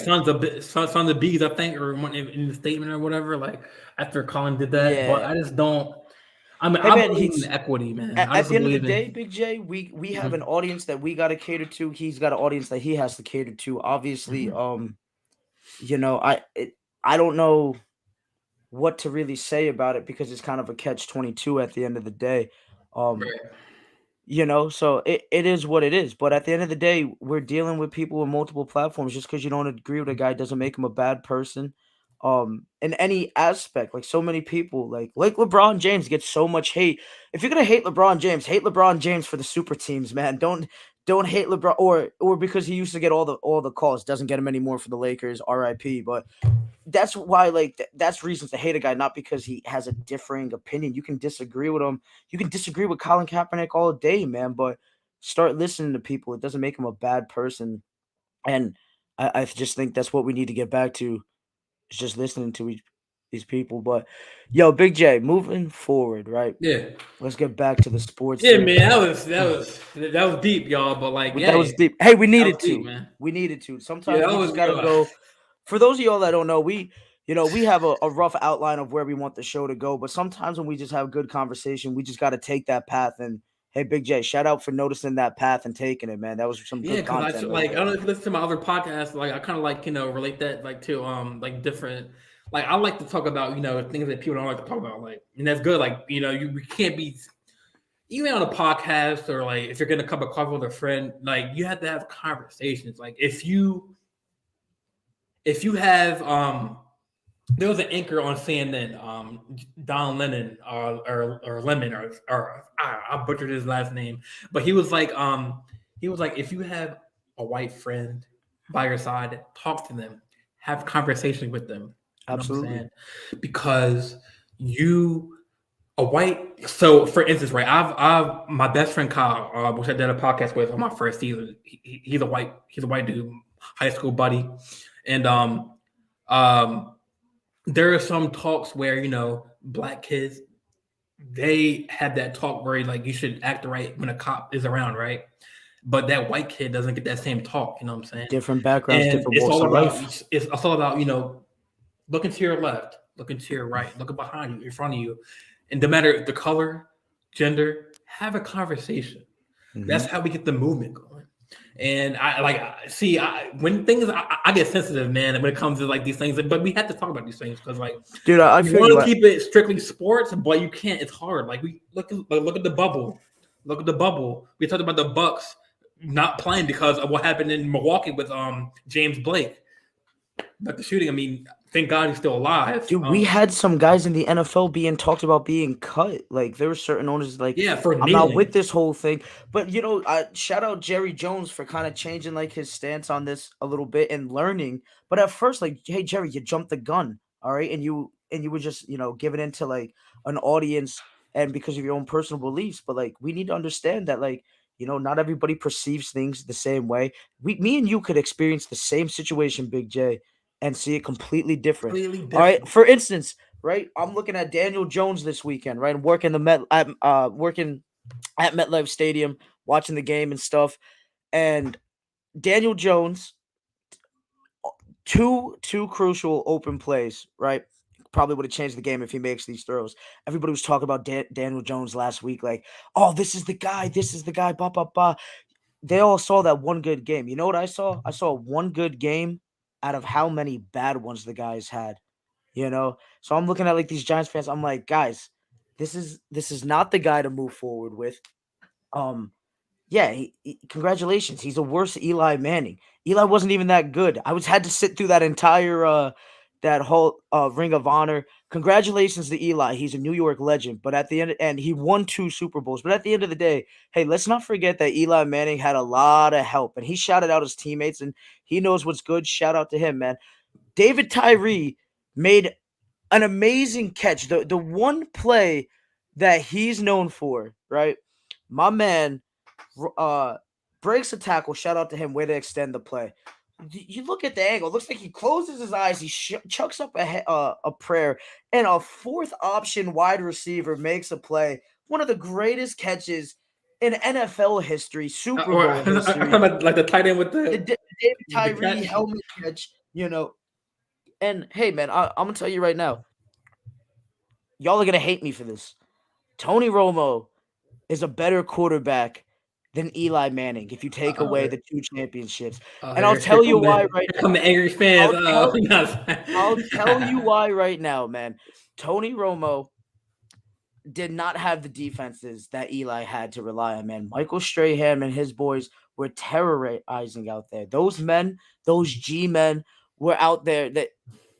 sons of bees, I think, or in the statement or whatever. Like after Colin did that, yeah. But I just don't. I mean, I believe in equity, man. At the end of the day, Big J, we have an audience that we got to cater to. He's got an audience that he has to cater to. Obviously, I don't know what to really say about it because it's kind of a catch-22 at the end of the day. Right. So it is what it is. But at the end of the day, we're dealing with people with multiple platforms. Just because you don't agree with a guy doesn't make him a bad person. In any aspect, like so many people, like LeBron James gets so much hate. If you're gonna hate LeBron James for the super teams, man. Don't hate LeBron or because he used to get all the calls. Doesn't get him anymore for the Lakers. RIP. But that's why, like, that's reasons to hate a guy, not because he has a differing opinion. You can disagree with him. You can disagree with Colin Kaepernick all day, man, but start listening to people. It doesn't make him a bad person. And I just think that's what we need to get back to, is just listening to these people. But, yo, Big J, moving forward, right? Yeah. Let's get back to the sports. Yeah, man, that was deep, y'all, but like, yeah. That was deep. Hey, we needed to. Man. We needed to. Sometimes we just got to go. For those of y'all that don't know, we have a rough outline of where we want the show to go, but sometimes when we just have good conversation, we just got to take that path. And hey, Big J, shout out for noticing that path and taking it, man. That was some good content. I don't know if you listen to my other podcasts, like I kind of like, relate that like to like different, like I like to talk about, things that people don't like to talk about, like, and that's good. Like, we can't be, even on a podcast or like if you're going to come across with a friend, like you have to have conversations. Like if you have, there was an anchor on CNN, Don Lennon, or Lemon, or I butchered his last name, but he was like, if you have a white friend by your side, talk to them, have conversation with them. Absolutely. Because so for instance, right, I've my best friend Kyle, which I did a podcast with on my first season. He's a white dude, high school buddy. And there are some talks where, black kids, they have that talk where like you should act right when a cop is around, right? But that white kid doesn't get that same talk, you know what I'm saying? Different backgrounds, and different walks of life. It's all about, looking to your left, looking to your right, looking behind you, in front of you. And no matter the color, gender, have a conversation. Mm-hmm. That's how we get the movement going. And when things, I get sensitive, man, when it comes to like these things, but we have to talk about these things because, like, dude, I feel want to keep it strictly sports, but you can't. It's hard. Like we look at the bubble. Look at the bubble. We talked about the Bucks not playing because of what happened in Milwaukee with James Blake. But the shooting, I mean, Thank God he's still alive. Dude, we had some guys in the NFL being talked about being cut. Like there were certain owners like, yeah, for I'm not with kneeling. this whole thing. But shout out Jerry Jones for kind of changing like his stance on this a little bit and learning. But at first, like, hey Jerry, you jumped the gun, all right, and you were just giving into like an audience and because of your own personal beliefs. But like we need to understand that like not everybody perceives things the same way. Me and you could experience the same situation, Big J, and see it completely different. Completely All right. different. For instance, right, I'm looking at Daniel Jones this weekend, right? I'm working working at MetLife Stadium, watching the game and stuff. And Daniel Jones, two crucial open plays, right? Probably would have changed the game if he makes these throws. Everybody was talking about Daniel Jones last week, like, oh, this is the guy, bah, bah, bah. They all saw that one good game. You know what I saw? I saw one good game out of how many bad ones the guys had. So I'm looking at like these Giants fans. I'm like, guys, this is not the guy to move forward with. Um, yeah, congratulations. He's a worse Eli Manning. Eli wasn't even that good. Had to sit through that entire that whole Ring of Honor. Congratulations to Eli. He's a New York legend. But at the end, and he won 2 Super Bowls. But at the end of the day, hey, let's not forget that Eli Manning had a lot of help, and he shouted out his teammates, and he knows what's good. Shout out to him, man. David Tyree made an amazing catch. The one play that he's known for, right? My man breaks a tackle. Shout out to him. Way to extend the play. You look at the angle. It looks like he closes his eyes. He chucks up a prayer, and a fourth option wide receiver makes a play. One of the greatest catches in NFL history, Super Or Bowl history. like the tight end with The the David with the Tyree catch. helmet catch. And hey, man, I'm gonna tell you right now, y'all are gonna hate me for this. Tony Romo is a better quarterback than Eli Manning if you take Uh-oh. away the 2 championships. And I'll Here, here tell you come why the right here now. come the angry fans. I'll tell you why right now, man. Tony Romo did not have the defenses that Eli had to rely on, man. Michael Strahan and his boys were terrorizing out there. Those men, those G men were out there that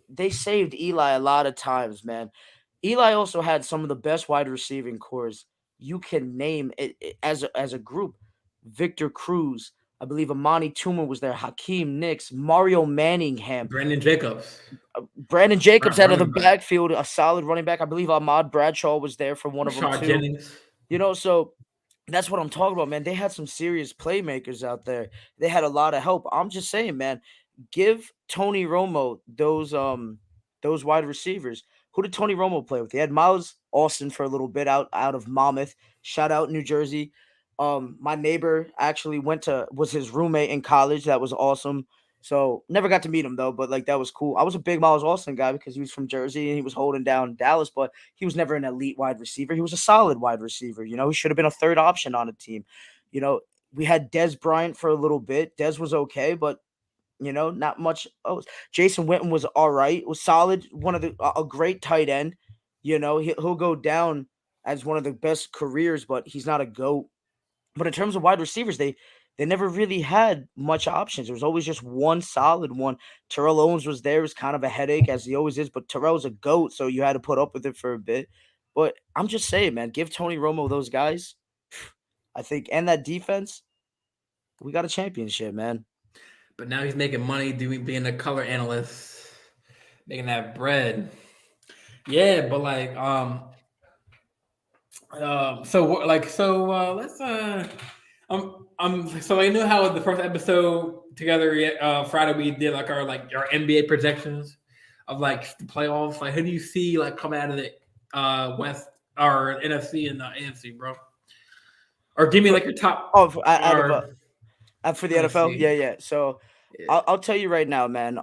they saved Eli a lot of times, man. Eli also had some of the best wide receiving cores you can name as a group. Victor Cruz, I believe Amani Toomer was there, Hakeem Nicks, Mario Manningham, Brandon Jacobs, Brandon Jacobs out of the running back, backfield, a solid running back. I believe Ahmad Bradshaw was there for one of them Rashard too. Jennings. So that's what I'm talking about, man. They had some serious playmakers out there. They had a lot of help. I'm just saying, man, give Tony Romo those wide receivers. Who did Tony Romo play with? He had Miles Austin for a little bit out of Monmouth. Shout out New Jersey. My neighbor actually was his roommate in college. That was awesome. So never got to meet him though, but like that was cool. I was a big Miles Austin guy because he was from Jersey and he was holding down Dallas, but he was never an elite wide receiver. He was a solid wide receiver. He should have been a third option on a team. We had Dez Bryant for a little bit. Dez was okay, but not much. Oh, Jason Witten was all right. Was solid. One of a great tight end. He'll go down as one of the best careers, but he's not a GOAT. But in terms of wide receivers, they never really had much options. There was always just one solid one. Terrell Owens was there, was kind of a headache as he always is, but Terrell's a GOAT, so you had to put up with it for a bit. But I'm just saying, man, give Tony Romo those guys. I think, and that defense, we got a championship, man. But now he's making money being a color analyst, making that bread. Yeah, but like let's so I know how the first episode together Friday we did like our NBA projections of like the playoffs. Like who do you see like coming out of the West or NFC and AFC, bro? Or give me like your top for the NFL. NFC. Yeah. So Yeah. I'll tell you right now, man.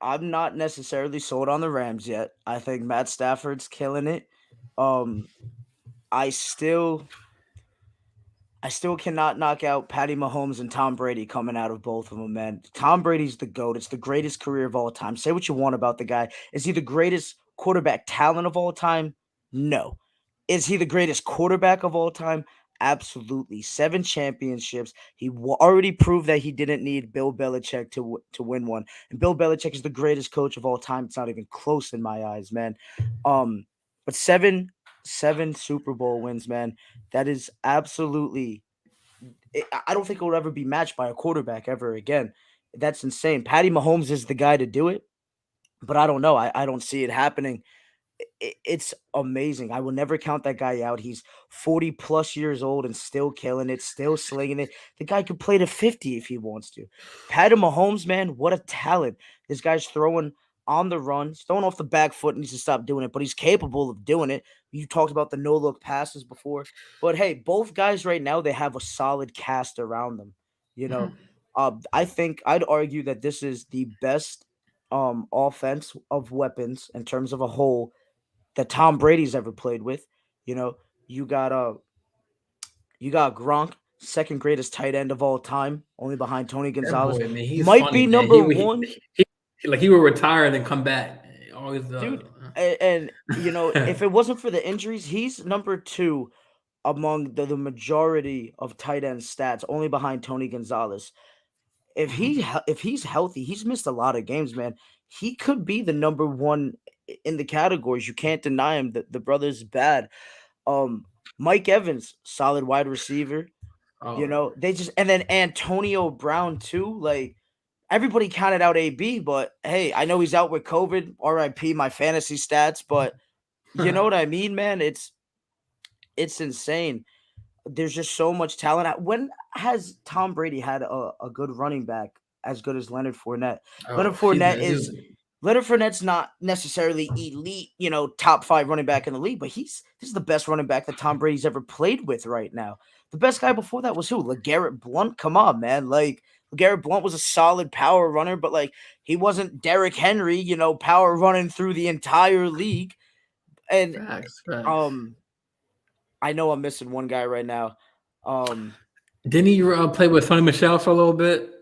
I'm not necessarily sold on the Rams yet. I think Matt Stafford's killing it. I still cannot knock out Patty Mahomes and Tom Brady coming out of both of them, man. Tom Brady's the GOAT. It's the greatest career of all time. Say what you want about the guy. Is he the greatest quarterback talent of all time? No. Is he the greatest quarterback of all time? Absolutely. 7 championships. He already proved that he didn't need Bill Belichick to win one. And Bill Belichick is the greatest coach of all time. It's not even close in my eyes, man. But seven Super Bowl wins, man. That is absolutely I don't think it will ever be matched by a quarterback ever again. That's insane. Patty Mahomes is the guy to do it, but I don't know. I don't see it happening. It's amazing. I will never count that guy out. He's 40 plus years old and still killing it, still slinging it. The guy could play to 50 if he wants to. Patty Mahomes, man, what a talent. This guy's throwing on the run. He's throwing off the back foot, needs to stop doing it, but he's capable of doing it. You talked about the no-look passes before. But hey, both guys right now, they have a solid cast around them. You know, Mhm. I think I'd argue that this is the best offense of weapons in terms of a whole that Tom Brady's ever played with. You know, you got you got Gronk, second greatest tight end of all time, only behind Tony That Gonzalez. boy, man, he's Might funny, be man. number one, Like he would retire and then come back. Always dude. And you know, if it wasn't for the injuries, he's number two among the majority of tight end stats, only behind Tony Gonzalez. Mhm. If he's healthy, he's missed a lot of games, man. He could be the number one in the categories. You can't deny him. The brother's bad. Um, Mike Evans, solid wide receiver. You Oh, know, they just and then Antonio Brown too. Like everybody counted out AB, but hey, I know he's out with COVID. RIP my fantasy stats, but you know what I mean, man? It's insane. There's just so much talent. When has Tom Brady had a good running back as good as Leonard Fournette? Leonard oh, Fournette is Leonard Fournette's not necessarily elite, you know, top 5 running back in the league, but this is the best running back that Tom Brady's ever played with right now. The best guy before that was who? LeGarrette Blount. Come on, man. Like LeGarrette Blount was a solid power runner, but like he wasn't Derrick Henry, you know, power running through the entire league. And facts. um, I know I'm missing one guy right now. Um, Didn't he play with Sonny Michelle for a little bit?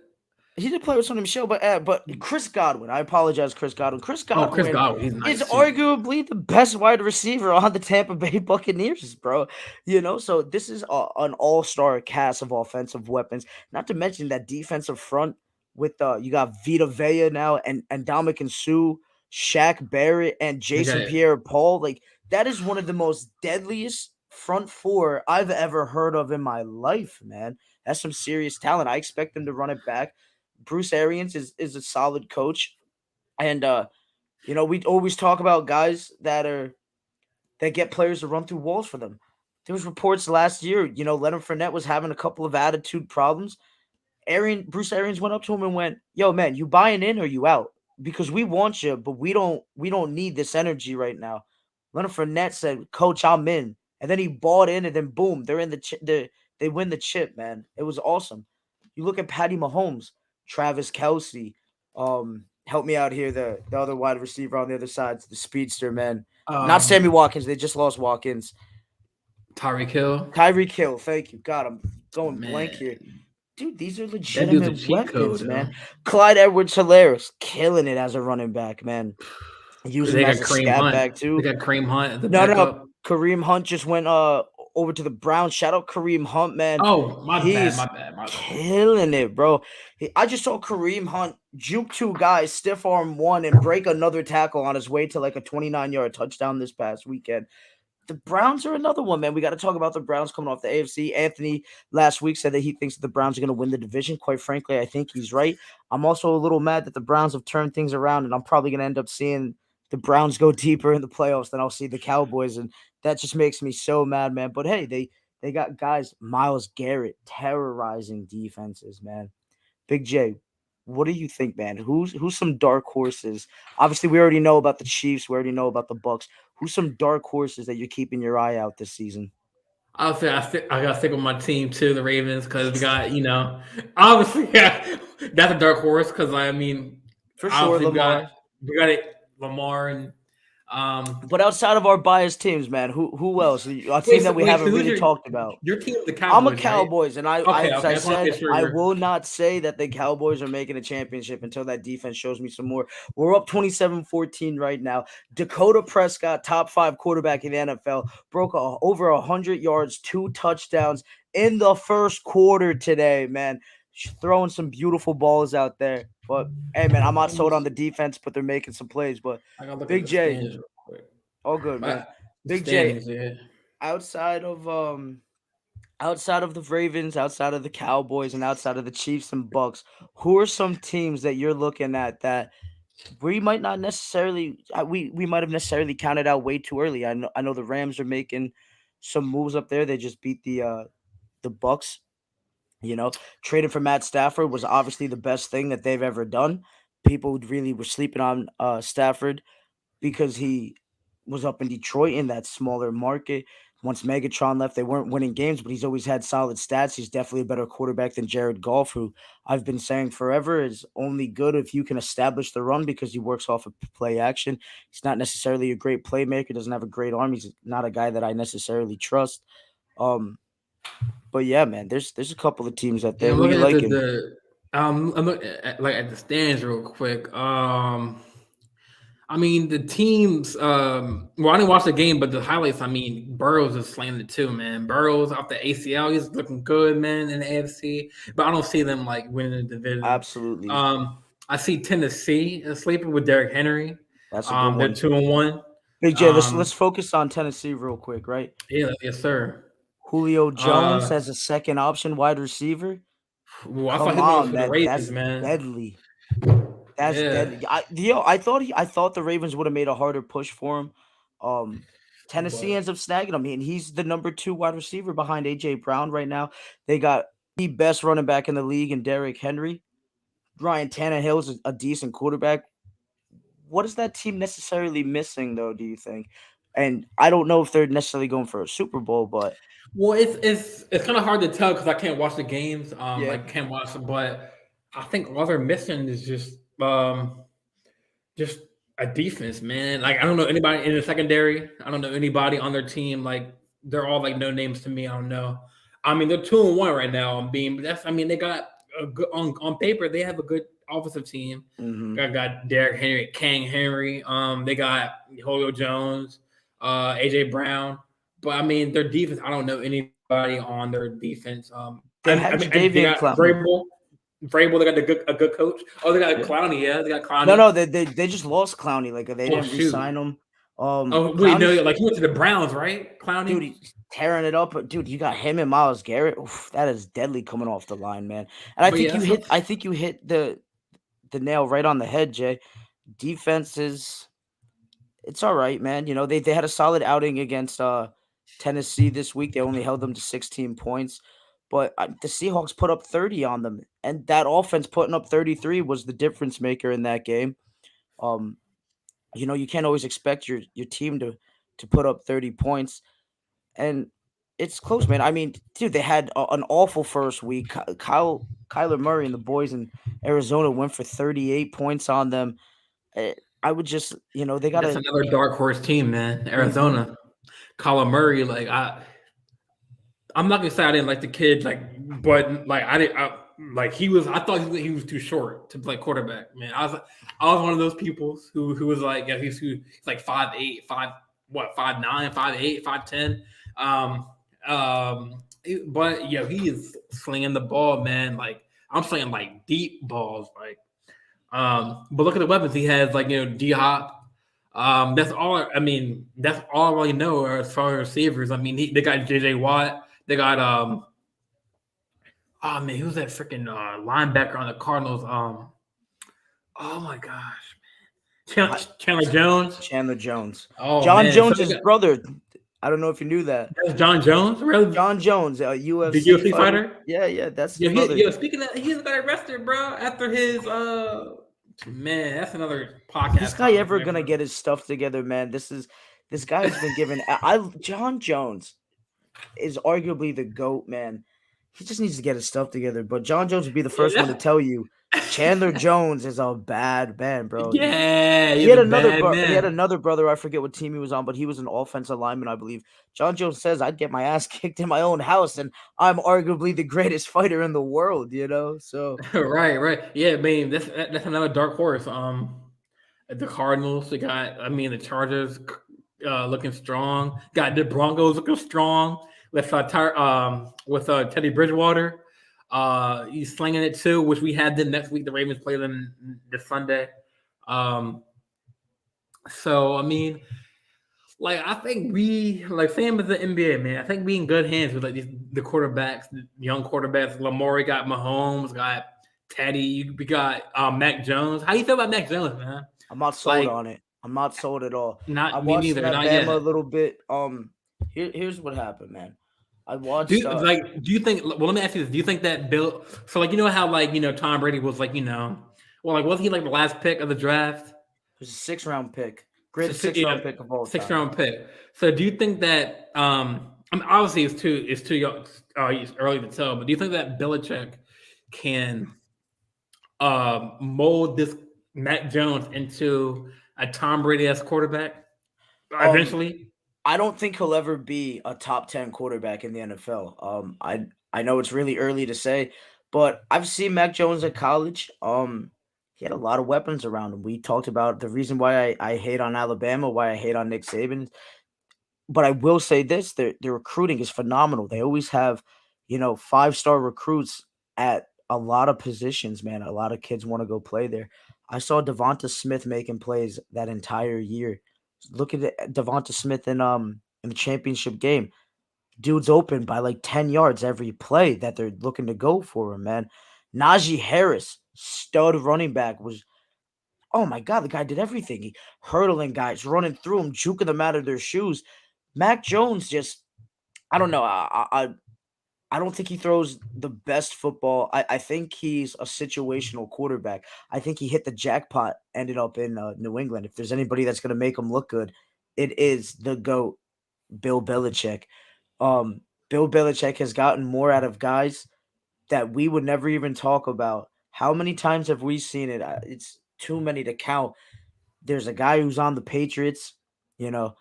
He did play with Sonny Michelle, but Chris Godwin. I apologize, Chris Godwin. Chris Oh, Chris Godwin Godwin, he's is nice too. arguably the best wide receiver on the Tampa Bay Buccaneers, bro. You know, so this is an all-star cast of offensive weapons. Not to mention that defensive front with you got Vita Vea now and Dominican Sue, Shaq Barrett, and Jason Okay, Pierre-Paul. Like that is one of the most deadliest front four I've ever heard of in my life, man. That's some serious talent. I expect them to run it back. Bruce Arians is a solid coach, and you know we always talk about guys that get players to run through walls for them. There was reports last year, you know, Leonard Fournette was having a couple of attitude problems. Bruce Arians went up to him and went, "Yo, man, you buying in or you out? Because we want you, but we don't need this energy right now." Leonard Fournette said, "Coach, I'm in," and then he bought in, and then boom, they're in they win the chip, man. It was awesome. You look at Patty Mahomes, Travis Kelsey, help me out here, the other wide receiver on the other side, the speedster, man. Not Sammy um, Watkins. They just lost Watkins. Tyreek Hill, Tyreek Hill. Thank you. God, I'm going blank man, here. Dude, these are that dude's a legitimate cheat code, weapons, though. man. Clyde Edwards-Helaire killing it as a running back, man. Use him They got as a Kareem scat Hunt. back They too. got Kareem Hunt as the No. backup. Kareem Hunt just went over to the Browns. Shout out Kareem Hunt, man. Oh, He's my bad. killing it, bro. I just saw Kareem Hunt juke 2 guys, stiff arm 1, and break another tackle on his way to like a 29-yard touchdown this past weekend. The Browns are another one, man. We got to talk about the Browns coming off the AFC. Anthony last week said that he thinks that the Browns are going to win the division. Quite frankly, I think he's right. I'm also a little mad that the Browns have turned things around, and I'm probably going to end up seeing the Browns go deeper in the playoffs than I'll see the Cowboys, and that just makes me so mad, man. But hey, they got guys, Myles Garrett, terrorizing defenses, man. Big J, what do you think, man? Who's some dark horses? Obviously, we already know about the Chiefs. We already know about the Bucks. Who's some dark horses that you're keeping your eye out this season? I'll say I gotta stick with my team too, the Ravens, because we got obviously yeah, that's a dark horse because I mean For sure, obviously Lamar. we got it Lamar and But outside of our biased teams, man, who else? A team that we wait. So haven't who's really talked about. your team? The I'm a Cowboys, right? Cowboys, and Okay, as okay. I I just want to said, make sure I we're. will not say that the Cowboys are making a championship until that defense shows me some more. We're up 27-14 right now. Dakota Prescott, top 5 quarterback in the NFL, broke over 100 yards, 2 touchdowns in the first quarter today, man. Throwing some beautiful balls out there. But hey, man, I'm not sold on the defense, but they're making some plays. But I gotta look at Big the J, standings real quick. all good, man. But the Big J, standings, yeah. outside of outside of the Ravens, outside of the Cowboys, and outside of the Chiefs and Bucks, who are some teams that you're looking at that we might not necessarily we might have necessarily counted out way too early? I know the Rams are making some moves up there. They just beat the Bucks. You know, trading for Matt Stafford was obviously the best thing that they've ever done. People really were sleeping on Stafford because he was up in Detroit in that smaller market. Once Megatron left, they weren't winning games, but he's always had solid stats. He's definitely a better quarterback than Jared Goff, who I've been saying forever is only good if you can establish the run because he works off of play action. He's not necessarily a great playmaker, doesn't have a great arm. He's not a guy that I necessarily trust. Um, but yeah, man, there's a couple of teams out Yeah, there. I'm Who you looking at liking? I'm looking at, like at the stands real quick. I mean the teams. Well, I didn't watch the game, but the highlights. I mean, Burrows is slaying it too, man. Burrows off the ACL, he's looking good, man, in the AFC. But I don't see them like winning the division. Absolutely. I see Tennessee sleeping with Derrick Henry. That's a good They're one. 2-1. Big J, let's Um, focus on Tennessee real quick, right? yeah, yes, sir. Julio Jones Uh, as a second option wide receiver. well, I thought Come he was on, for the man. Ravens, That's man. deadly. That's Yeah, deadly. I thought the Ravens would have made a harder push for him. Um, Tennessee but ends up snagging him. I mean, he's the number 2 wide receiver behind AJ Brown right now. They got the best running back in the league in Derrick Henry. Ryan Tannehill's a decent quarterback. What is that team necessarily missing, though? Do you think? And I don't know if they're necessarily going for a Super Bowl, but well, it's kind of hard to tell because I can't watch the games. yeah, I can't watch them, but I think all they're missing is just a defense, man. Like I don't know anybody in the secondary. I don't know anybody on their team. Like they're all like no names to me. I don't know. I mean, they're 2-1 right now on being. But that's I mean they got a good on paper. They have a good offensive team. hmm Got Derrick Henry, King Henry. They got Julio Jones, AJ Brown. But I mean their defense. I don't know anybody on their defense. they had And they Jadavian got Clowney. Vrabel. Vrabel, they got a good coach. Oh, they got Yeah. Clowney. Yeah, they got No, Clowney. no, they just lost Clowney. Like they Oh didn't shoot. re-sign him. Oh wait, no, Clowney's like he went to the Browns, right? dude, Clowney. he's tearing it up. But dude, you got him and Miles Garrett. Oof, that is deadly coming off the line, man. And But yeah, that's I think you hit the nail right on the head, Jay. Defense is it's all right, man. You know, they had a solid outing against Tennessee this week. They only held them to 16 points. But the Seahawks put up 30 on them, and that offense putting up 33 was the difference maker in that game. Um, you know, you can't always expect your team to put up 30 points, and it's close, man. I mean, dude, they had an awful first week. Kyler Murray and the boys in Arizona went for 38 points on them. I would just, you know, they got that's to. another dark horse team, man. Mhm. Arizona. Colin Murray, like I'm not gonna say I didn't like the kid, like, but like I didn't. Like he was, I thought he was too short to play quarterback. Man, I was one of those people who was like, yeah, he's like 5'8", 5'9", 5'8", 5'10". But yeah, he is slinging the ball, man. Like I'm saying, like deep balls, like. But look at the weapons he has, like D Hop. That's all. I mean, that's all I really know as far as receivers. I mean, they got JJ Watt. They got oh man, who's that freaking linebacker on the Cardinals? Oh my gosh, I- Chandler Jones. Chandler Jones, Oh John man, so they Jones's got brother. I don't know if you knew that. that's John Jones, really John Jones, a the UFC UFC fighter. fighter. Yeah, that's his brother. Speaking of, he just got arrested, bro. After his man, that's another Is this podcast guy topic, ever man. gonna get his stuff together, man? This guy has been given. John Jones is arguably the GOAT, man. He just needs to get his stuff together. But John Jones would be the Yeah, first one to tell you Chandler Jones is a bad man, bro. Yeah, He he's had a another bad bro. He had man. another brother. I forget what team he was on, but he was an offensive lineman, I believe. John Jones says I'd get my ass kicked in my own house, and I'm arguably the greatest fighter in the world. So Right, right. Yeah, I mean that's another dark horse. The Cardinals, the Chargers, looking strong. Got the Broncos looking strong with Teddy Bridgewater. He's slinging it too, which we had them next week. The Ravens play them this Sunday. Um, so I mean, like I think we like same as the NBA, man. I think we in good hands with like the quarterbacks, the young quarterbacks. Lamar got Mahomes, got Teddy. We got Mac Jones. How you feel about Mac Jones, man? I'm not sold Like, on it. I'm not sold at all. I not me watched him neither, at not Bama a yet. little bit. Here's what happened, man. I Do watched. you like? Do you think? Well, let me ask you this: do you think that Bill? So, like, you know how Tom Brady was like, well, like, wasn't he like the last pick of the draft? It was a 6 round pick, So, greatest six yeah, round pick of all sixth time. round pick. So, do you think that? I mean, obviously, it's too young, it's early to tell. But do you think that Belichick can mold this Mac Jones into a Tom Brady as quarterback Um, eventually? I don't think he'll ever be a top 10 quarterback in the NFL. I know it's really early to say, but I've seen Mac Jones at college. He had a lot of weapons around him. We talked about the reason why I hate on Alabama, why I hate on Nick Saban. But I will say this: their recruiting is phenomenal. They always have, 5-star recruits at a lot of positions. Man, a lot of kids want to go play there. I saw Devonta Smith making plays that entire year. Look at Devonta Smith in the championship game. Dude's open by like 10 yards every play that they're looking to go for him. Man, Najee Harris, stud running back, was, oh my god, the guy did everything. He hurdling guys, running through them, juking them out of their shoes. Mac Jones just, I don't know. I don't think he throws the best football. I think he's a situational quarterback. I think he hit the jackpot, ended up in New England. If there's anybody that's going to make him look good, it is the GOAT, Bill Belichick. Um, Bill Belichick has gotten more out of guys that we would never even talk about. How many times have we seen it? It's too many to count. There's a guy who's on the Patriots, you know,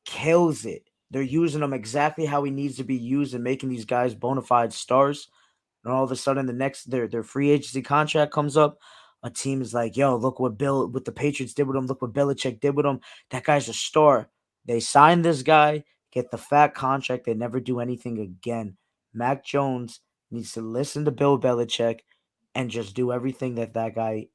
kills it. They're using him exactly how he needs to be used and making these guys bona fide stars. And all of a sudden, their free agency contract comes up. A team is like, "Yo, look what the Patriots did with him. Look what Belichick did with him. That guy's a star." They sign this guy, get the fat contract. They never do anything again. Mac Jones needs to listen to Bill Belichick and just do everything that guy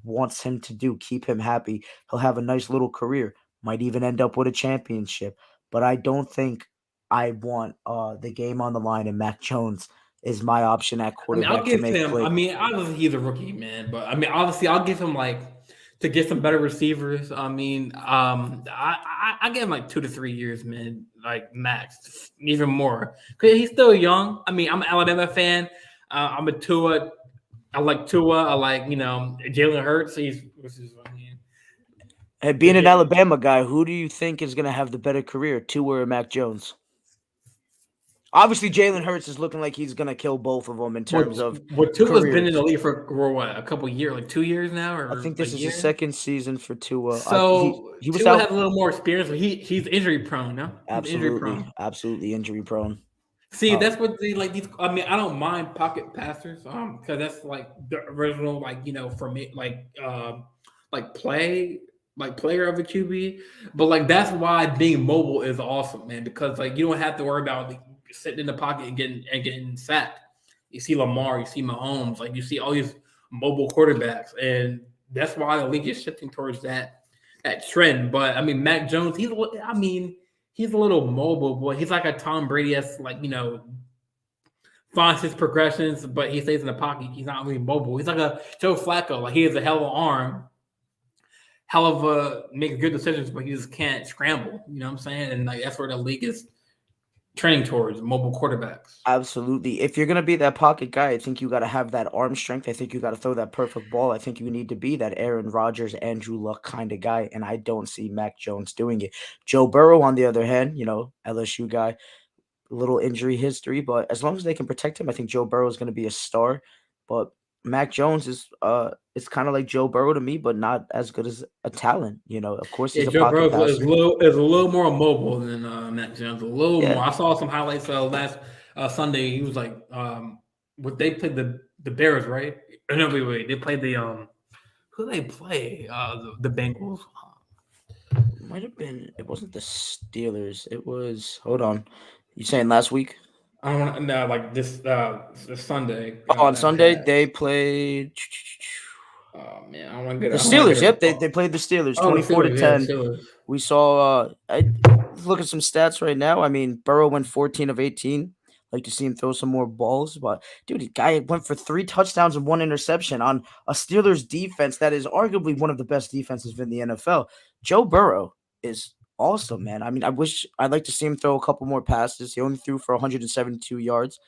wants him to do. Keep him happy. He'll have a nice little career. Might even end up with a championship. But I don't think I want the game on the line, and Mac Jones is my option at I mean, I'll quarterback to give make him. play. I mean, obviously he's a rookie, man. But I mean, obviously I'll give him like to get some better receivers. I mean, I give him like 2 to 3 years, man, like max, even more. Cause he's still young. I mean, I'm an Alabama fan. I'm a Tua. I like Tua. I like Jalen Hurts. I mean, And being an the Alabama guy, who do you think is going to have the better career, Tua or Mac Jones? Obviously, Jalen Hurts is looking like he's going to kill both of them in terms what of what Tua's been in the careers. league for what, a couple years, like 2 years now, I or think a this is his year. second season for Tua. So He was Tua out. has a little more experience, but he's injury prone. No, he's injury Absolutely, prone. absolutely injury prone. See, Uh, that's what they like. These, I mean, I don't mind pocket passers, because that's like the original, like for me, like player of a QB. But like that's why being mobile is awesome, man. Because like you don't have to worry about like, sitting in the pocket and getting sacked. You see Lamar, you see Mahomes, like you see all these mobile quarterbacks, and that's why the league is shifting towards that trend. But I mean, Mac Jones, I mean, he's a little mobile, boy. He's like a Tom Brady that's like, finds his progressions, but he stays in the pocket. He's not really mobile. He's like a Joe Flacco. Like he has a hell of an arm, hell of a make good decisions, but he just can't scramble. You know what I'm saying? And like that's where the league is trending towards mobile quarterbacks. Absolutely. If you're gonna be that pocket guy, I think you gotta have that arm strength. I think you gotta throw that perfect ball. I think you need to be that Aaron Rodgers, Andrew Luck kind of guy, and I don't see Mac Jones doing it. Joe Burrow, on the other hand, LSU guy, little injury history, but as long as they can protect him, I think Joe Burrow is gonna be a star. But Mac Jones is it's kind of like Joe Burrow to me, but not as good as a talent. Of course Yeah, he's a Joe pocket Burrow is passer. a little more mobile than Matt Jones. A little more. Yeah, I saw some highlights last Sunday. He was like, what they played the Bears, right? No, wait. They played the who they play? The Bengals. might have been. It wasn't the Steelers. It was. Hold on. You saying last week? I don't want no like this Sunday Oh, on that Sunday passed. they played Oh man, I want to get the I want to Steelers. get a Yep, they played the Steelers oh the 24 to Steelers, yeah, the 10. Steelers. We saw. I look at some stats right now. I mean, Burrow went 14 of 18. Like to see him throw some more balls, but dude, the guy went for 3 touchdowns and 1 interception on a Steelers defense that is arguably one of the best defenses in the NFL. Joe Burrow is awesome, man. I mean, I'd like to see him throw a couple more passes. He only threw for 172 yards.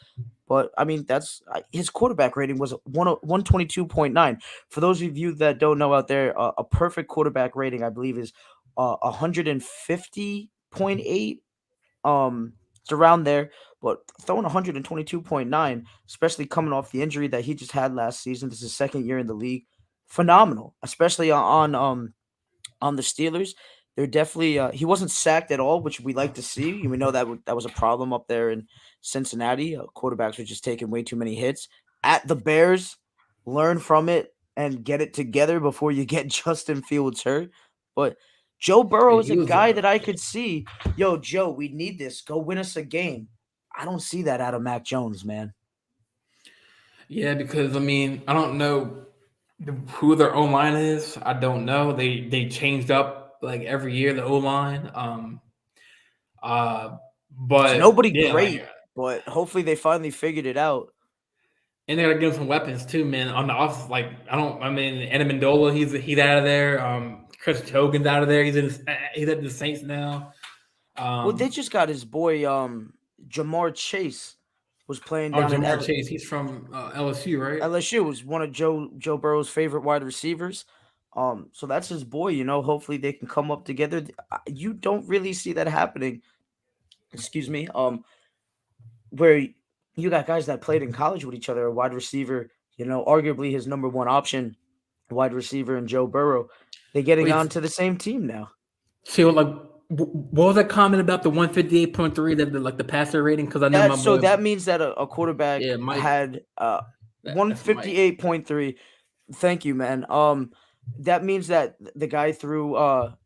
But I mean, that's his quarterback rating was 122.9. For those of you that don't know out there, a perfect quarterback rating, I believe, is 150.8. It's around there, but throwing 122.9, especially coming off the injury that he just had last season. This is his second year in the league. Phenomenal, especially on the Steelers. They're definitely he wasn't sacked at all, which we like to see. We know that that was a problem up there in Cincinnati. Quarterbacks were just taking way too many hits. At the Bears, learn from it and get it together before you get Justin Fields hurt. But Joe Burrow Yeah, is he a was guy that I could see. Yo, Joe, we need this. Go win us a game. I don't see that out of Mac Jones, man. yeah, because I mean I don't know who their O line is. I don't know. They changed up like every year the O line. Uh, It's but nobody yeah, like great, but hopefully they finally figured it out. and they gotta give him some weapons too, man. On the off, like I don't. I mean, Amendola, he's out of there. Chris Hogan's out of there. He's at the Saints now. Well, they Um, just got his boy Jamar Chase was playing oh, down in Jamar Chase, he's from LSU, right? LSU, was one of Joe Burrow's favorite wide receivers. So that's his boy. Hopefully they can come up together. You don't really see that happening. Excuse me. Where you got guys that played in college with each other, a wide receiver. Arguably his number one option, wide receiver, and Joe Burrow. They're getting Wait, on to the same team now. so like, what was that comment about the 158.3 that like the passer rating? Because I know my boy, That means that a quarterback yeah, Mike, had that's Mike. 158.3. Thank you, man. That means that the guy threw all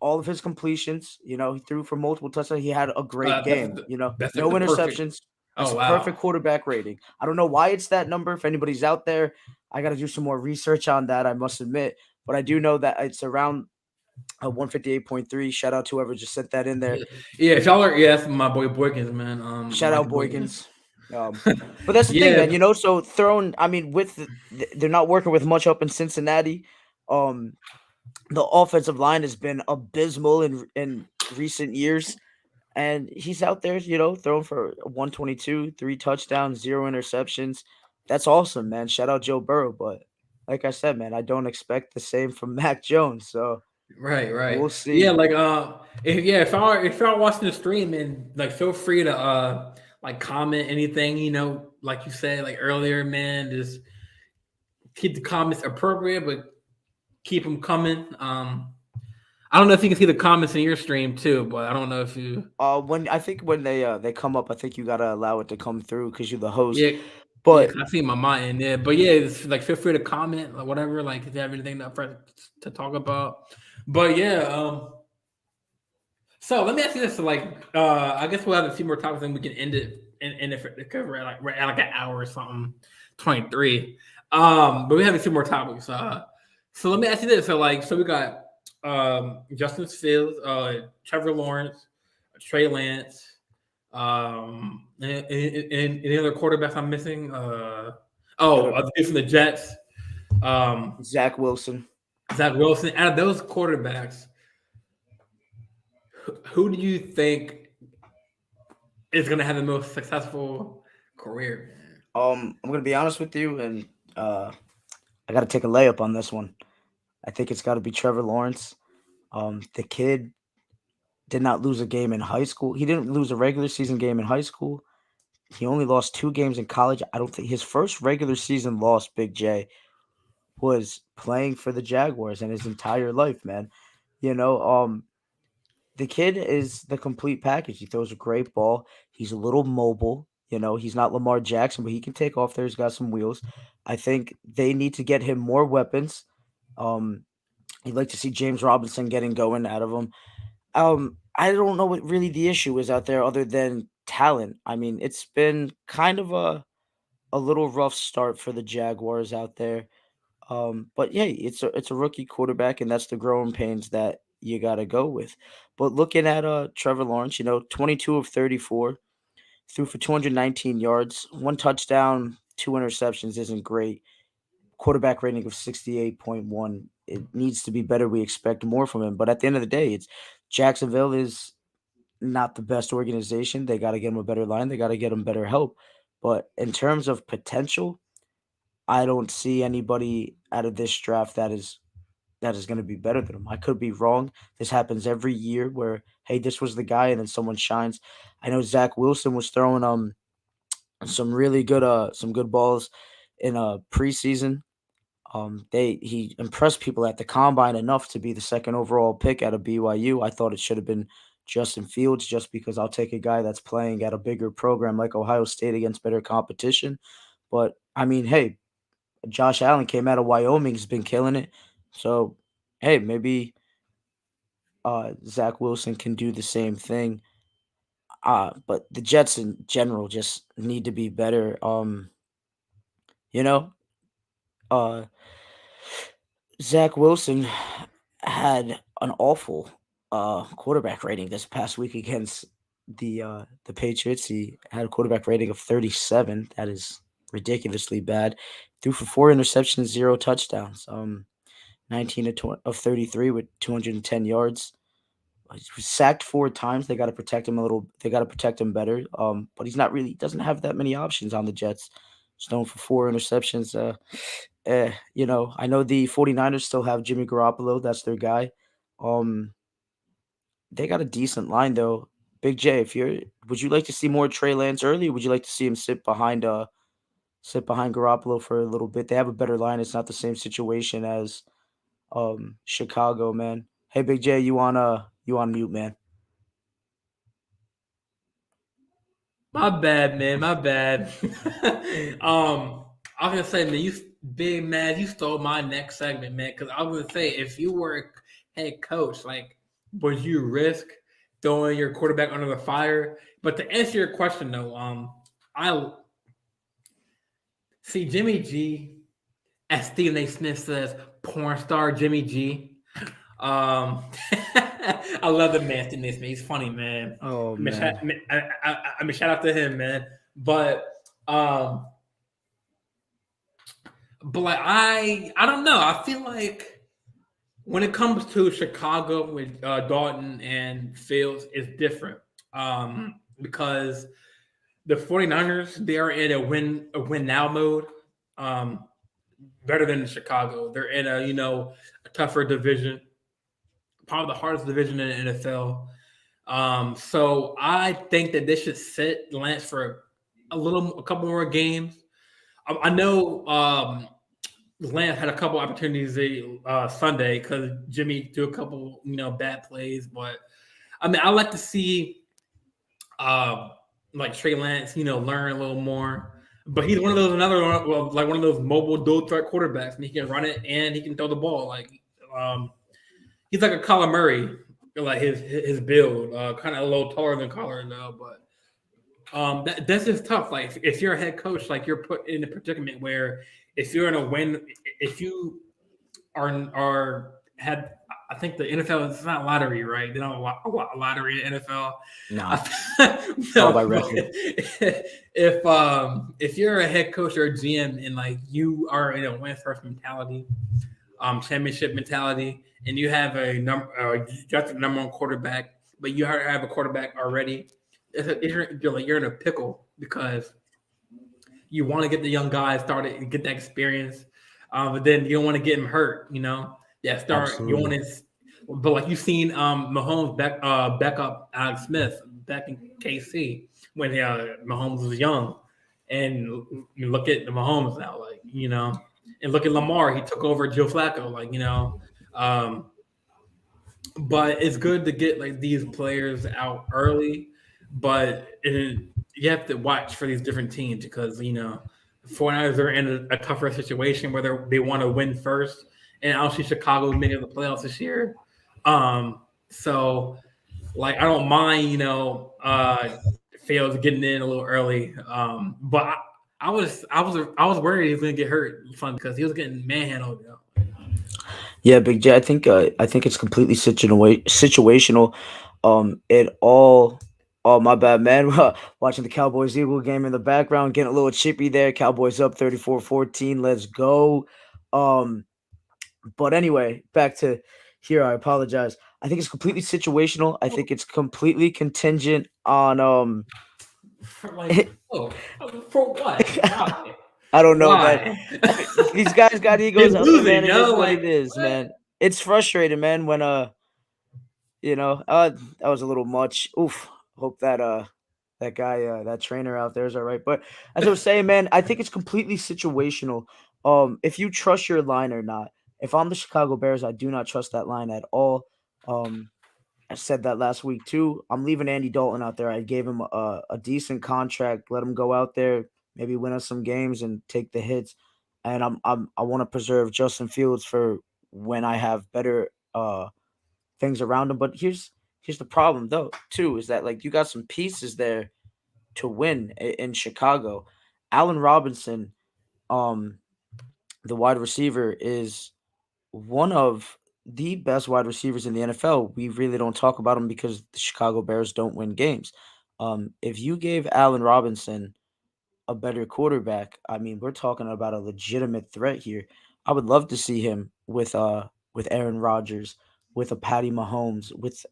of his completions. He threw for multiple touchdowns. He had a great That's game. that's No the perfect. interceptions. That's Oh a wow, perfect quarterback rating. I don't know why it's that number. If anybody's out there, I got to do some more research on that. I must admit, but I do know that it's around 158.3. Shout out to whoever just sent that in there. yeah, yeah. If y'all are, yeah, that's my boy Boykins, man. Shout Mike out Boykins. Boykins. But that's the thing, man. Yeah, So throwing. I mean, they're not working with much up in Cincinnati. Um, the offensive line has been abysmal in recent years, and he's out there, throwing for 122, 3 touchdowns, 0 interceptions. That's awesome, man. Shout out Joe Burrow, but like I said, man, I don't expect the same from Mac Jones. So right. we'll Yeah, see. like if y'all watching the stream and like feel free to like comment anything, like you said like earlier, man, just keep the comments appropriate, but keep them coming. I don't know if you can see the comments in your stream too, but I don't know if you When they come up, I think you gotta allow it to come through because you're the host. yeah. Yeah, But 'cause I see my mind, yeah, but yeah, it's like feel free to comment or whatever, like if you have anything to talk about. But yeah, so let me ask you this: so like, I guess we'll have a few more topics, and we can end it and if it cover at like an hour or something, 23. But we have a few more topics. So let me ask you this: so we got Justin Fields, Trevor Lawrence, Trey Lance, and any other quarterbacks I'm missing? The dude from the Jets, um, Zach Wilson. Zach Wilson. Out of those quarterbacks, who do you think is going to have the most successful career? I'm gonna be honest with you, and I got to take a layup on this one. I think it's got to be Trevor Lawrence. The kid did not lose a game in high school. He didn't lose a regular season game in high school. He only lost 2 games in college. I don't think his first regular season loss, Big J, was playing for the Jaguars in his entire life, man. You know, the kid is the complete package. He throws a great ball. He's a little mobile. He's not Lamar Jackson, but he can take off there. He's got some wheels. I think they need to get him more weapons. Um, you'd like to see James Robinson getting going out of him. I don't know what really the issue is out there other than talent. I mean, it's been kind of a little rough start for the Jaguars out there. But yeah, it's a rookie quarterback, and that's the growing pains that you got to go with. But looking at Trevor Lawrence, 22 of 34, threw for 219 yards, 1 touchdown, 2 interceptions isn't great. Quarterback rating of 68.1. It needs to be better. We expect more from him. But at the end of the day, it's Jacksonville is not the best organization. They got to get him a better line. They got to get him better help. But in terms of potential, I don't see anybody out of this draft that is going to be better than him. I could be wrong. This happens every year where hey, this was the guy, and then someone shines. I know Zach Wilson was throwing some good balls in preseason. He impressed people at the combine enough to be the second overall pick out of BYU. I thought it should have been Justin Fields just because I'll take a guy that's playing at a bigger program like Ohio State against better competition. But I mean, hey, Josh Allen came out of Wyoming, has been killing it. So, hey, maybe Zach Wilson can do the same thing. But the Jets in general just need to be better. You know, uh, Zach Wilson had an awful quarterback rating this past week against the Patriots. He had a quarterback rating of 37. That is ridiculously bad. Threw for 4 interceptions, 0 touchdowns. 19 of 33 with 210 yards. He was sacked 4 times. They got to protect him a little. They got to protect him better. But he's not really doesn't have that many options on the Jets. He's known for 4 interceptions. I know the 49ers still have Jimmy Garoppolo. That's their guy. Um, they got a decent line though. Big J, would you like to see more Trey Lance early? Or would you like to see him sit behind Garoppolo for a little bit? They have a better line. It's not the same situation as Chicago, man. Hey, Big J, you on mute, man. My bad, man. My bad. I was gonna say, man, you Big Mazz, you stole my next segment, man. Because I was gonna say, if you were a head coach, like, would you risk throwing your quarterback under the fire? But to answer your question, though, I see Jimmy G, as Stephen A. Smith says, porn star Jimmy G. I love the man Stephen A. Smith. He's funny, man. Oh I mean, shout, man. I mean, shout out to him, man. But um, but like I don't know. I feel like when it comes to Chicago with Dalton and Fields, it's different. Because the 49ers, they are in a win now mode. Um, better than Chicago. They're in a tougher division, probably the hardest division in the NFL. So I think that they should sit Lance for a couple more games. I know Lance had a couple opportunities Sunday because Jimmy threw a couple bad plays, but I mean I like to see um, like Trey Lance learn a little more. But he's one of those like one of those mobile dual threat quarterbacks. I mean, he can run it and he can throw the ball. Like um, he's like a Kyler Murray, like his build, kind of a little taller than Kyler though. But that's just tough. Like if you're a head coach, like you're put in a predicament where if you're in a win, if you are had, I think the NFL is not lottery, right? They don't lottery in NFL. Nah, it's all by No, but record. if you're a head coach or a GM and like you are in a win first mentality, championship mentality, and you have just a number one quarterback, but you have a quarterback already. You're in a pickle because you want to get the young guys started and get that experience, but then you don't want to get them hurt. Yeah, start you want Absolutely. to, but like you've seen Mahomes back up Alex Smith back in KC. when Mahomes was young, and you look at the Mahomes now, like and look at Lamar. He took over Joe Flacco, um, but it's good to get like these players out early, but you have to watch for these different teams because 49ers are in a tougher situation where they want to win first, and obviously Chicago made it the playoffs this year. So like I don't mind, Fields getting in a little early. But I was worried he was gonna get hurt fun because he was getting manhandled. Yeah, Big J. I think it's completely situational. It all. Oh, my bad, man. Watching the Cowboys Eagle game in the background, getting a little chippy there. Cowboys up 34-14. Let's go. Um, but anyway, back to here. I apologize. I think it's completely situational. I think it's completely contingent on Like, oh, for what? Why? I don't know, man. Why? These guys got They're egos out there, man. losing, It is yo. what it Like is, what? man. It's frustrating, man, when that was a little much. Oof. Hope that guy, that trainer out there is all right. But as I was saying, man, I think it's completely situational. If you trust your line or not. If I'm the Chicago Bears, I do not trust that line at all. Um, I said that last week too. I'm leaving Andy Dalton out there. I gave him a decent contract. Let him go out there, maybe win us some games and take the hits. And I want to preserve Justin Fields for when I have better things around him. But here's the problem though too is that like you got some pieces there to win in Chicago. Allen Robinson, um, the wide receiver, is one of the best wide receivers in the NFL. We really don't talk about him because the Chicago Bears don't win games. If you gave Allen Robinson a better quarterback, I mean, we're talking about a legitimate threat here. I would love to see him with Aaron Rodgers, with a Patty Mahomes, with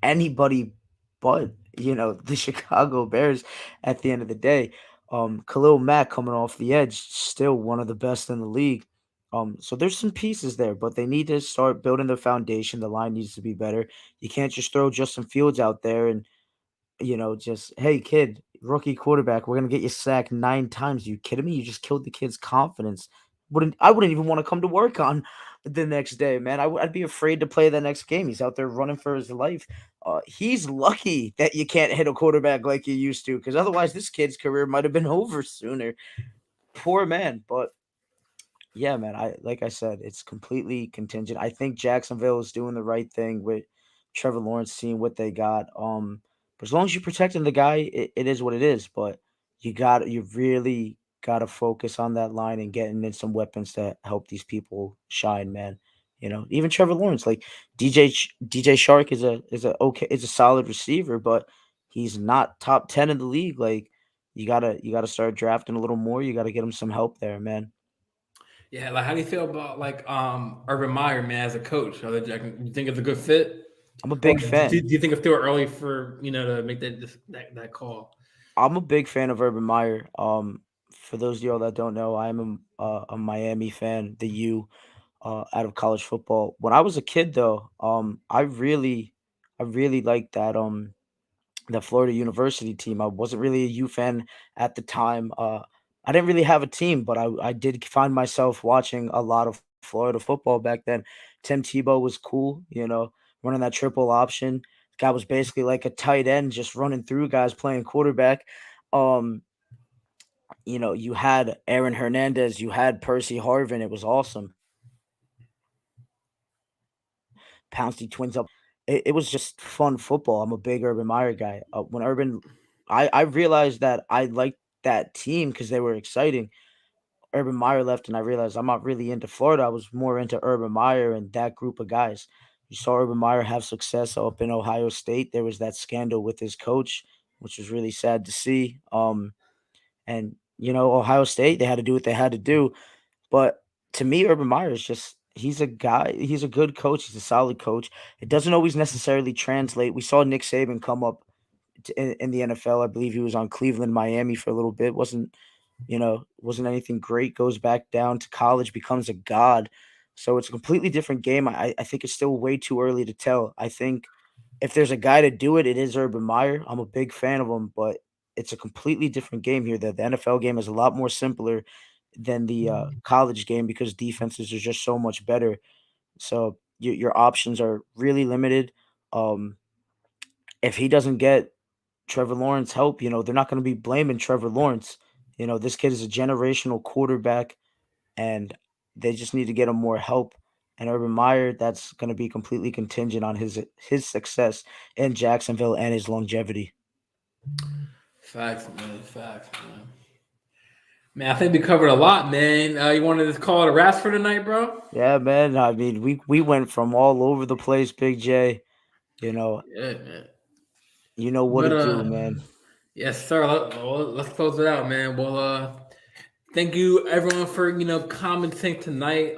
anybody but the Chicago Bears. At the end of the day, Khalil Mack coming off the edge, still one of the best in the league. So there's some pieces there, but they need to start building the foundation. The line needs to be better. You can't just throw Justin Fields out there and just, hey, kid, rookie quarterback, we're gonna get you sacked 9 times. You kidding me? You just killed the kid's confidence. I wouldn't even want to come to work on the next day, man. I'd be afraid to play the next game. He's out there running for his life. He's lucky that you can't hit a quarterback like you used to, because otherwise this kid's career might have been over sooner. Poor man, but yeah, man. Like I said, it's completely contingent. I think Jacksonville is doing the right thing with Trevor Lawrence, seeing what they got. But as long as you're protecting the guy, it is what it is. But you really gotta focus on that line and getting in some weapons to help these people shine, man. Even Trevor Lawrence, like DJ Shark is a solid receiver, but he's not top 10 in the league. Like you gotta start drafting a little more. You gotta get him some help there, man. Yeah, like how do you feel about like Urban Meyer, man, as a coach? You think it's a good fit, I'm a or big do fan. you think it's still early for to make that call? I'm a big fan of Urban Meyer. For those of y'all that don't know, I'm a Miami fan, the U, out of college football. When I was a kid, though, I really liked that Florida University team. I wasn't really a U fan at the time. I didn't really have a team, but I did find myself watching a lot of Florida football back then. Tim Tebow was cool, running that triple option. Guy was basically like a tight end, just running through guys playing quarterback. Um, you had Aaron Hernandez, you had Percy Harvin. It was awesome. Pouncey twins up. It was just fun football. I'm a big Urban Meyer guy. When Urban, I realized that I liked that team because they were exciting. Urban Meyer left, and I realized I'm not really into Florida. I was more into Urban Meyer and that group of guys. You saw Urban Meyer have success up in Ohio State. There was that scandal with his coach, which was really sad to see. And Ohio State, they had to do what they had to do. But to me, Urban Meyer is just he's a guy, he's a good coach, he's a solid coach. It doesn't always necessarily translate. We saw Nick Saban come up in the NFL. I believe he was on Cleveland, Miami for a little bit. Wasn't anything great. Goes back down to college, becomes a god. So it's a completely different game. I think it's still way too early to tell. I think if there's a guy to do it, it is Urban Meyer. I'm a big fan of him, but it's a completely different game here. The NFL game is a lot more simpler than the college game because defenses are just so much better. So your options are really limited. Um, if he doesn't get Trevor Lawrence help, they're not going to be blaming Trevor Lawrence. This kid is a generational quarterback, and they just need to get him more help. And Urban Meyer, that's going to be completely contingent on his success in Jacksonville and his longevity. Facts, man. Facts, man. Man, I think we covered a lot, man. You wanted to call it a wrap for tonight, bro? Yeah, man. I mean, we went from all over the place, Big J. You know, Yeah, man. you know what But to do, man. yes, sir. Let's close it out, man. Well, thank you everyone for commenting tonight.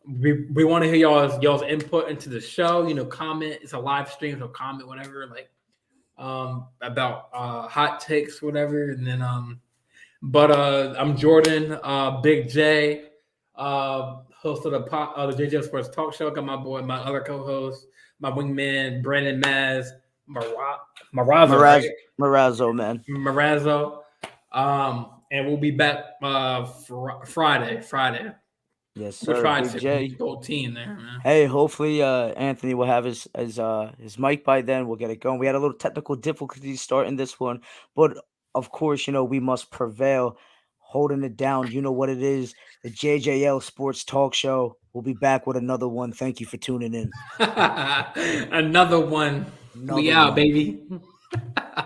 We want to hear y'all's input into the show. Comment. It's a live stream, so comment whatever about hot takes, whatever, and then But I'm Jordan, Big J, host of the JJ Sports Talk Show. Got my boy, my other co-host, my wingman, Brandon Mazz, Marazzo, Maraz, right? Marazzo, man. Marazzo. And we'll be back Friday. Yes, We'll sir, try Big to get J. the whole team there, man. Hey, hopefully Anthony will have his mic by then. We'll get it going. We had a little technical difficulty starting this one, but of course, we must prevail, holding it down. You know what it is. The JJL Sports Talk Show. We'll be back with another one. Thank you for tuning in. Another one. We Another out, one. baby.